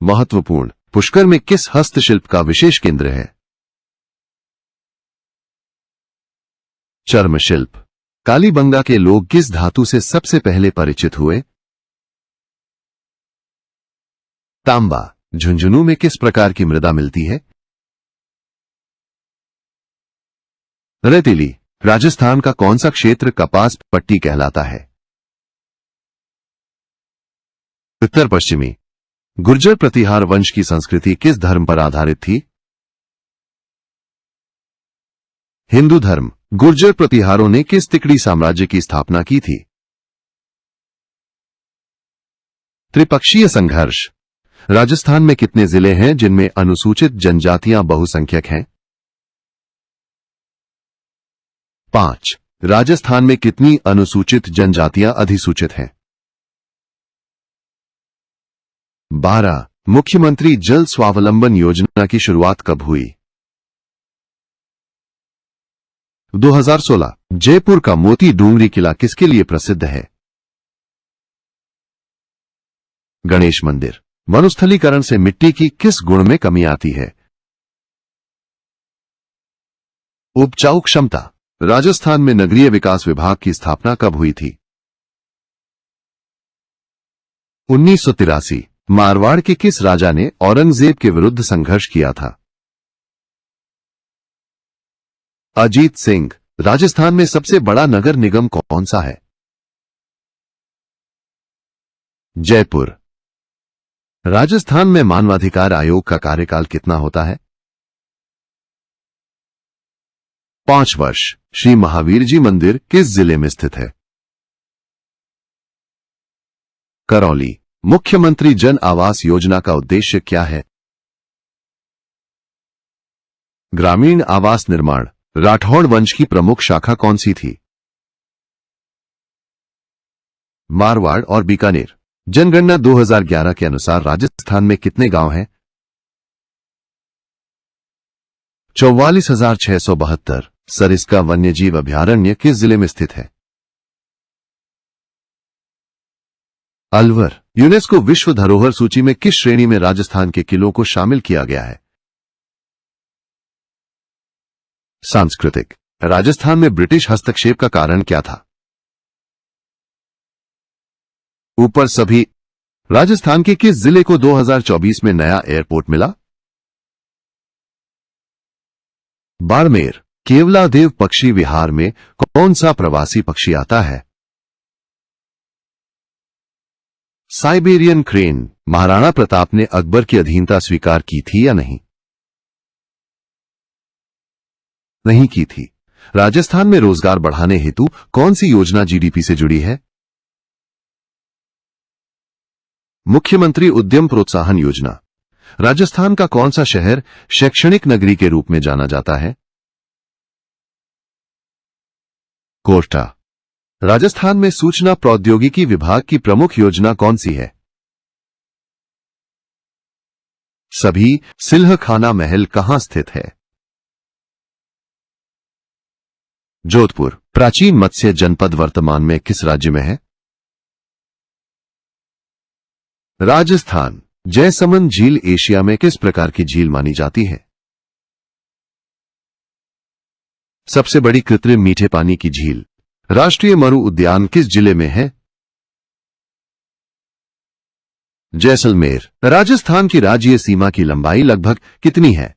महत्वपूर्ण। पुष्कर में किस हस्तशिल्प का विशेष केंद्र है? चर्म शिल्प। कालीबंगा के लोग किस धातु से सबसे पहले परिचित हुए? तांबा। झुंझुनू में किस प्रकार की मृदा मिलती है? रेतीली। राजस्थान का कौन सा क्षेत्र कपास पट्टी कहलाता है? उत्तर पश्चिमी। गुर्जर प्रतिहार वंश की संस्कृति किस धर्म पर आधारित थी? हिंदू धर्म। गुर्जर प्रतिहारों ने किस तिकड़ी साम्राज्य की स्थापना की थी? त्रिपक्षीय संघर्ष। राजस्थान में कितने जिले हैं जिनमें अनुसूचित जनजातियां बहुसंख्यक हैं? 5। राजस्थान में कितनी अनुसूचित जनजातियां अधिसूचित हैं? 12। मुख्यमंत्री जल स्वावलंबन योजना की शुरुआत कब हुई? 2016। जयपुर का मोती डूंगरी किला किसके लिए प्रसिद्ध है? गणेश मंदिर। मरुस्थलीकरण से मिट्टी की किस गुण में कमी आती है? उपजाऊ क्षमता। राजस्थान में नगरीय विकास विभाग की स्थापना कब हुई थी? 1983। मारवाड़ के किस राजा ने औरंगजेब के विरुद्ध संघर्ष किया था? अजीत सिंह। राजस्थान में सबसे बड़ा नगर निगम कौन सा है? जयपुर। राजस्थान में मानवाधिकार आयोग का कार्यकाल कितना होता है? 5 वर्ष। श्री महावीर जी मंदिर किस जिले में स्थित है? करौली। मुख्यमंत्री जन आवास योजना का उद्देश्य क्या है? ग्रामीण आवास निर्माण। राठौड़ वंश की प्रमुख शाखा कौन सी थी? मारवाड़ और बीकानेर। जनगणना 2011 के अनुसार राजस्थान में कितने गांव हैं? 44,672। सरिस्का वन्यजीव अभयारण्य किस जिले में स्थित है? अलवर। यूनेस्को विश्व धरोहर सूची में किस श्रेणी में राजस्थान के किलों को शामिल किया गया है? सांस्कृतिक। राजस्थान में ब्रिटिश हस्तक्षेप का कारण क्या था? ऊपर सभी। राजस्थान के किस जिले को 2024 में नया एयरपोर्ट मिला? बाड़मेर। केवलादेव पक्षी विहार में कौन सा प्रवासी पक्षी आता है? Siberian crane. महाराणा प्रताप ने अकबर की अधीनता स्वीकार की थी या नहीं? नहीं की थी। राजस्थान में रोजगार बढ़ाने हेतु कौन सी योजना जीडीपी से जुड़ी है? मुख्यमंत्री उद्यम प्रोत्साहन योजना। राजस्थान का कौन सा शहर शैक्षणिक नगरी के रूप में जाना जाता है? कोटा। राजस्थान में सूचना प्रौद्योगिकी विभाग की प्रमुख योजना कौन सी है? सभी। सिल्हखाना महल कहां स्थित है? जोधपुर। प्राचीन मत्स्य जनपद वर्तमान में किस राज्य में है? राजस्थान। जयसमंद झील एशिया में किस प्रकार की झील मानी जाती है? सबसे बड़ी कृत्रिम मीठे पानी की झील। राष्ट्रीय मरु उद्यान किस जिले में है? जैसलमेर। राजस्थान की राज्यीय सीमा की लंबाई लगभग कितनी है?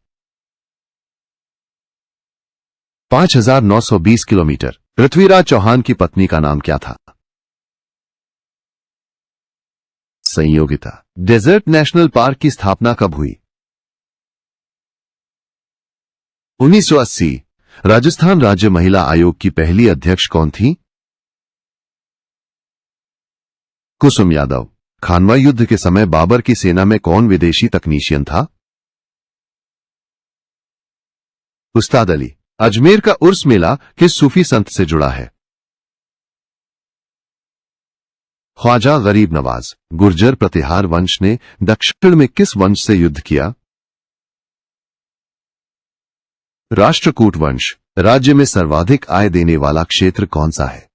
5,920 किलोमीटर। पृथ्वीराज चौहान की पत्नी का नाम क्या था? संयोगिता। डेजर्ट नेशनल पार्क की स्थापना कब हुई? 1980। राजस्थान राज्य महिला आयोग की पहली अध्यक्ष कौन थी? कुसुम यादव। खानवा युद्ध के समय बाबर की सेना में कौन विदेशी तकनीशियन था? उस्ताद अली। अजमेर का उर्स मेला किस सूफी संत से जुड़ा है? ख्वाजा गरीब नवाज। गुर्जर प्रतिहार वंश ने दक्षिण में किस वंश से युद्ध किया? राष्ट्रकूट वंश। राज्य में सर्वाधिक आय देने वाला क्षेत्र कौन सा है?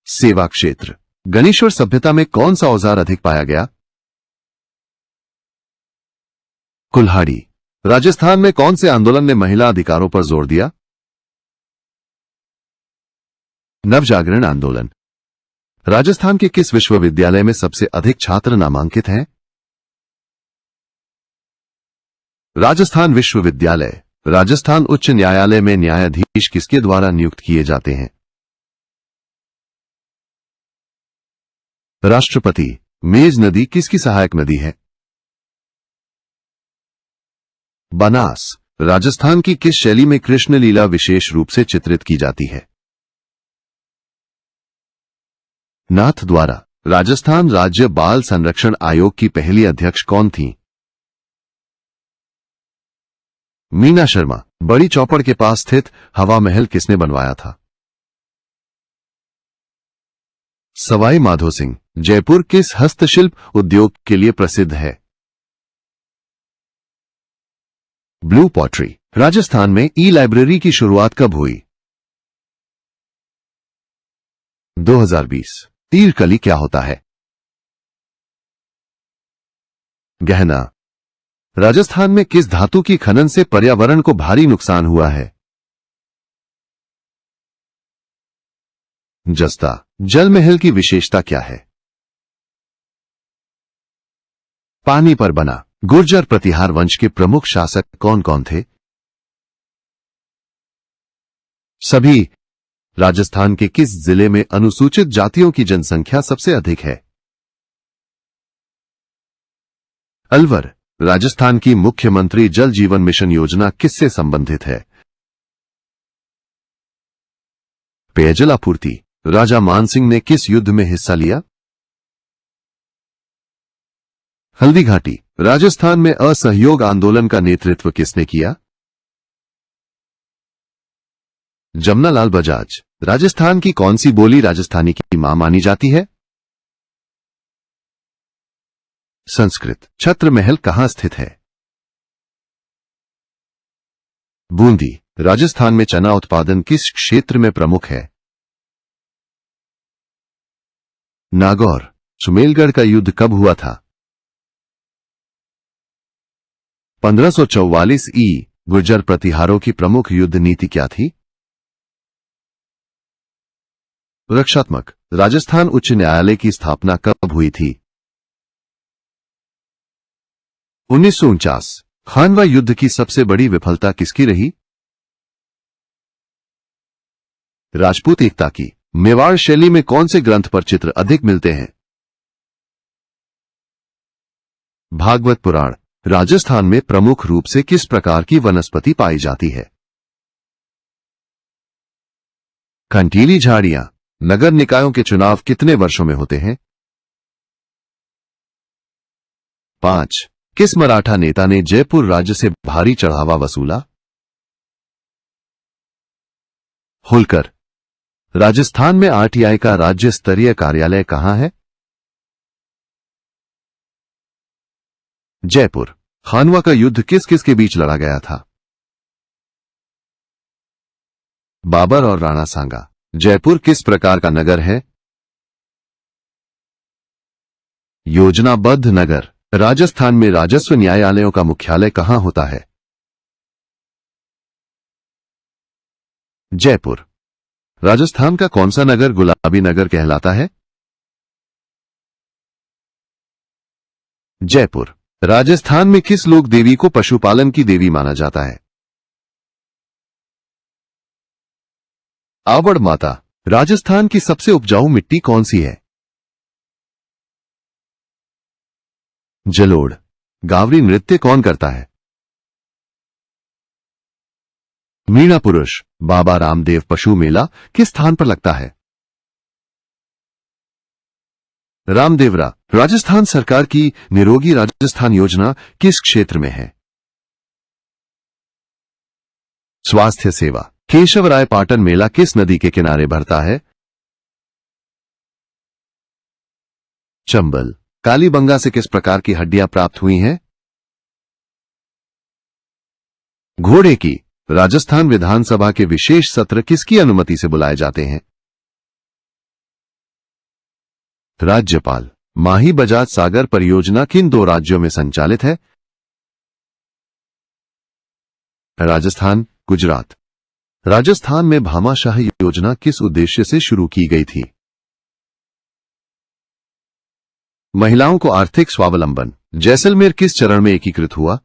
सेवा क्षेत्र। गणेश्वर सभ्यता में कौन सा औजार अधिक पाया गया? कुल्हाड़ी। राजस्थान में कौन से आंदोलन ने महिला अधिकारों पर जोर दिया? नवजागरण आंदोलन। राजस्थान के किस विश्वविद्यालय में सबसे अधिक छात्र नामांकित हैं? राजस्थान विश्वविद्यालय। राजस्थान उच्च न्यायालय में न्यायाधीश किसके द्वारा नियुक्त किए जाते हैं? राष्ट्रपति। मेज नदी किसकी सहायक नदी है? बनास। राजस्थान की किस शैली में कृष्ण लीला विशेष रूप से चित्रित की जाती है? नाथ द्वारा। राजस्थान राज्य बाल संरक्षण आयोग की पहली अध्यक्ष कौन थी? मीना शर्मा। बड़ी चौपड़ के पास स्थित हवा महल किसने बनवाया था? सवाई माधो सिंह। जयपुर किस हस्तशिल्प उद्योग के लिए प्रसिद्ध है? Blue pottery. राजस्थान में ई लाइब्रेरी की शुरुआत कब हुई? 2020। तीरकली क्या होता है? गहना। राजस्थान में किस धातु की खनन से पर्यावरण को भारी नुकसान हुआ है? जस्ता। जल महल की विशेषता क्या है? पानी पर बना। गुर्जर प्रतिहार वंश के प्रमुख शासक कौन कौन थे? सभी। राजस्थान के किस जिले में अनुसूचित जातियों की जनसंख्या सबसे अधिक है? अलवर। राजस्थान की मुख्यमंत्री जल जीवन मिशन योजना किससे संबंधित है? पेयजल आपूर्ति। राजा मानसिंह ने किस युद्ध में हिस्सा लिया? हल्दी घाटी। राजस्थान में असहयोग आंदोलन का नेतृत्व किसने किया? जमनालाल बजाज। राजस्थान की कौन सी बोली राजस्थानी की मां मानी जाती है? संस्कृत। छत्र महल कहां स्थित है? बूंदी। राजस्थान में चना उत्पादन किस क्षेत्र में प्रमुख है? नागौर। सुमेलगढ़ का युद्ध कब हुआ था? 1544 ई। गुर्जर प्रतिहारों की प्रमुख युद्ध नीति क्या थी? रक्षात्मक। राजस्थान उच्च न्यायालय की स्थापना कब हुई थी? 1949। खानवा युद्ध की सबसे बड़ी विफलता किसकी रही? राजपूत एकता की। मेवाड़ शैली में कौन से ग्रंथ पर चित्र अधिक मिलते हैं? भागवत पुराण। राजस्थान में प्रमुख रूप से किस प्रकार की वनस्पति पाई जाती है? कंटीली झाड़ियां। नगर निकायों के चुनाव कितने वर्षों में होते हैं? 5। किस मराठा नेता ने जयपुर राज्य से भारी चढ़ावा वसूला? होलकर। राजस्थान में आरटीआई का राज्य स्तरीय कार्यालय कहां है? जयपुर। खानवा का युद्ध किस किस के बीच लड़ा गया था? बाबर और राणा सांगा। जयपुर किस प्रकार का नगर है? योजनाबद्ध नगर। राजस्थान में राजस्व न्यायालयों का मुख्यालय कहां होता है? जयपुर। राजस्थान का कौन सा नगर गुलाबी नगर कहलाता है? जयपुर। राजस्थान में किस लोक देवी को पशुपालन की देवी माना जाता है? आवड़ माता। राजस्थान की सबसे उपजाऊ मिट्टी कौन सी है? जलोढ़ गावरी नृत्य कौन करता है? मीणा पुरुष बाबा रामदेव पशु मेला किस स्थान पर लगता है? रामदेवरा राजस्थान सरकार की निरोगी राजस्थान योजना किस क्षेत्र में है? स्वास्थ्य सेवा केशवराय पाटन मेला किस नदी के किनारे भरता है? चंबल कालीबंगा से किस प्रकार की हड्डियां प्राप्त हुई हैं? घोड़े की राजस्थान विधानसभा के विशेष सत्र किसकी अनुमति से बुलाए जाते हैं? राज्यपाल माही बजाज सागर परियोजना किन 2 राज्यों में संचालित है? राजस्थान गुजरात। राजस्थान में भामाशाह योजना किस उद्देश्य से शुरू की गई थी? महिलाओं को आर्थिक स्वावलंबन जैसलमेर किस चरण में एकीकृत हुआ?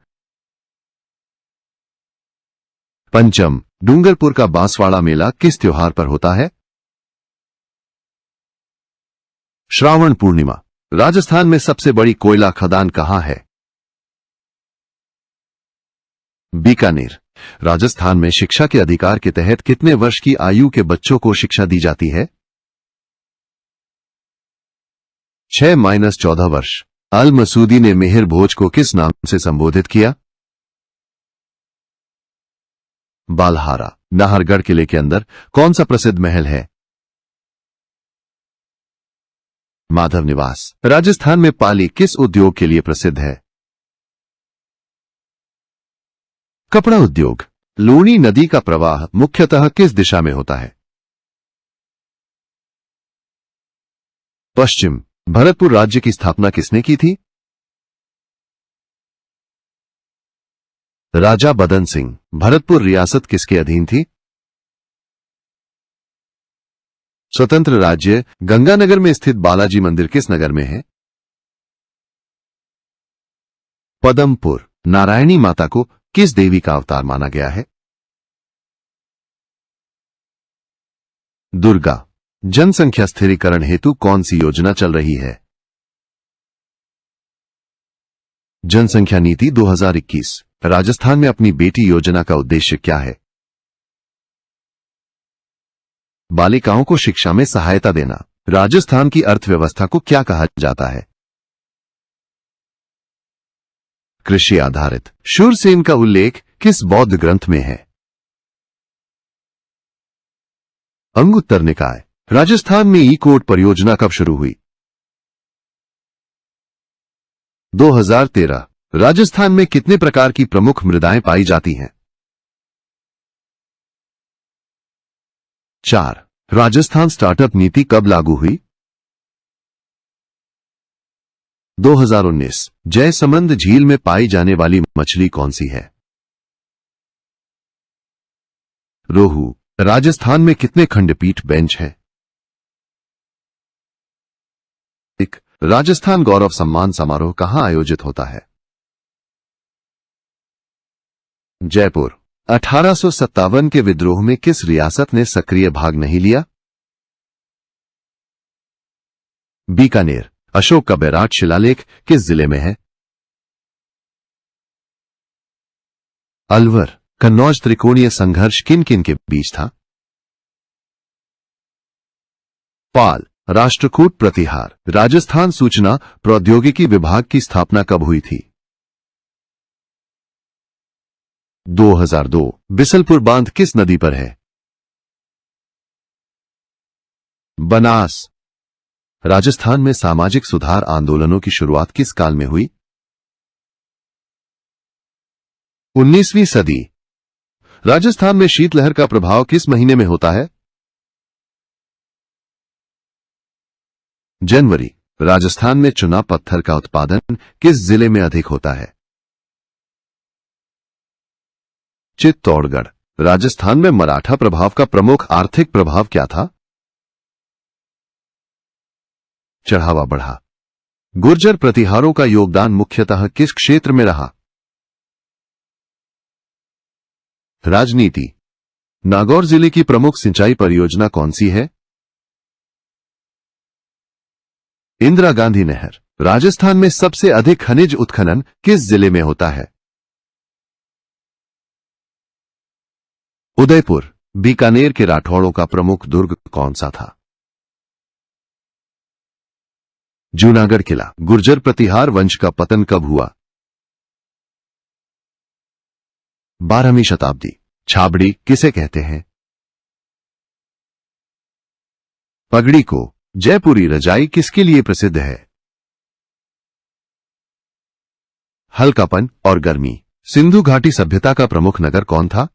पंचम डूंगरपुर का बांसवाड़ा मेला किस त्योहार पर होता है? श्रावण पूर्णिमा राजस्थान में सबसे बड़ी कोयला खदान कहां है? बीकानेर राजस्थान में शिक्षा के अधिकार के तहत कितने वर्ष की आयु के बच्चों को शिक्षा दी जाती है? 6-14 वर्ष। अल मसूदी ने मेहर भोज को किस नाम से संबोधित किया? बालहारा नाहरगढ़ किले के अंदर कौन सा प्रसिद्ध महल है? माधव निवास। राजस्थान में पाली किस उद्योग के लिए प्रसिद्ध है? कपड़ा उद्योग। लूणी नदी का प्रवाह मुख्यतः किस दिशा में होता है? पश्चिम। भरतपुर राज्य की स्थापना किसने की थी? राजा बदन सिंह। भरतपुर रियासत किसके अधीन थी? स्वतंत्र राज्य गंगानगर में स्थित बालाजी मंदिर किस नगर में है? पदमपुर। नारायणी माता को किस देवी का अवतार माना गया है? दुर्गा। जनसंख्या स्थिरीकरण हेतु कौन सी योजना चल रही है? जनसंख्या नीति 2021। राजस्थान में अपनी बेटी योजना का उद्देश्य क्या है? बालिकाओं को शिक्षा में सहायता देना। राजस्थान की अर्थव्यवस्था को क्या कहा जाता है? कृषि आधारित। शूरसेन का उल्लेख किस बौद्ध ग्रंथ में है? अंगुत्तर निकाय। राजस्थान में ई कोर्ट परियोजना कब शुरू हुई? 2013। राजस्थान में कितने प्रकार की प्रमुख मृदाएं पाई जाती हैं? 4। राजस्थान स्टार्टअप नीति कब लागू हुई? 2019। जयसमंद झील में पाई जाने वाली मछली कौन सी है? रोहू। राजस्थान में कितने खंडपीठ बेंच है? 1। राजस्थान गौरव सम्मान समारोह कहां आयोजित होता है? जयपुर। 1857 के विद्रोह में किस रियासत ने सक्रिय भाग नहीं लिया? बीकानेर। अशोक का बैराट शिलालेख किस जिले में है? अलवर। कन्नौज त्रिकोणीय संघर्ष किन किन के बीच था? पाल। राष्ट्रकूट प्रतिहार। राजस्थान सूचना प्रौद्योगिकी विभाग की स्थापना कब हुई थी? 2002। बिसलपुर बांध किस नदी पर है? बनास। राजस्थान में सामाजिक सुधार आंदोलनों की शुरुआत किस काल में हुई? 19वीं सदी। राजस्थान में शीतलहर का प्रभाव किस महीने में होता है? जनवरी। राजस्थान में चुना पत्थर का उत्पादन किस जिले में अधिक होता है? चित्तौड़गढ़। राजस्थान में मराठा प्रभाव का प्रमुख आर्थिक प्रभाव क्या था? चढ़ावा बढ़ा। गुर्जर प्रतिहारों का योगदान मुख्यतः किस क्षेत्र में रहा? राजनीति। नागौर जिले की प्रमुख सिंचाई परियोजना कौन सी है? इंदिरा गांधी नहर। राजस्थान में सबसे अधिक खनिज उत्खनन किस जिले में होता है? उदयपुर। बीकानेर के राठौड़ों का प्रमुख दुर्ग कौन सा था? जूनागढ़ किला। गुर्जर प्रतिहार वंश का पतन कब हुआ? 12वीं शताब्दी। छाबड़ी किसे कहते हैं? पगड़ी को। जयपुरी रजाई किसके लिए प्रसिद्ध है? हल्कापन और गर्मी। सिंधु घाटी सभ्यता का प्रमुख नगर कौन था?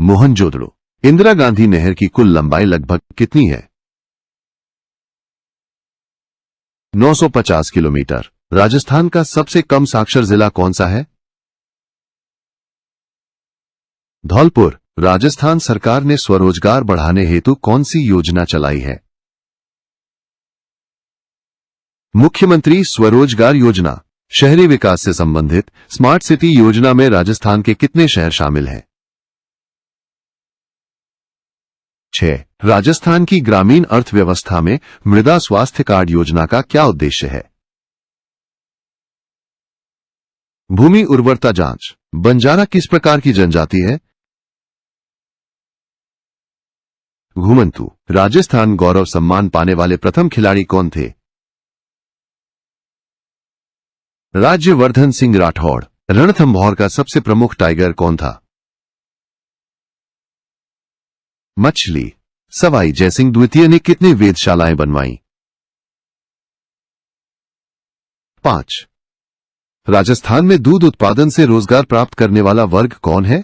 मोहनजोदड़ो। इंदिरा गांधी नहर की कुल लंबाई लगभग कितनी है? 950 किलोमीटर। राजस्थान का सबसे कम साक्षर जिला कौन सा है? धौलपुर। राजस्थान सरकार ने स्वरोजगार बढ़ाने हेतु कौन सी योजना चलाई है? मुख्यमंत्री स्वरोजगार योजना। शहरी विकास से संबंधित स्मार्ट सिटी योजना में राजस्थान के कितने शहर शामिल हैं? 6। राजस्थान की ग्रामीण अर्थव्यवस्था में मृदा स्वास्थ्य कार्ड योजना का क्या उद्देश्य है? भूमि उर्वरता जांच। बंजारा किस प्रकार की जनजाति है? घुमंतू। राजस्थान गौरव सम्मान पाने वाले प्रथम खिलाड़ी कौन थे? राज्यवर्धन सिंह राठौड़। रणथंभौर का सबसे प्रमुख टाइगर कौन था? मछली। सवाई जयसिंह द्वितीय ने कितनी वेधशालाएं बनवाईं? 5। राजस्थान में दूध उत्पादन से रोजगार प्राप्त करने वाला वर्ग कौन है?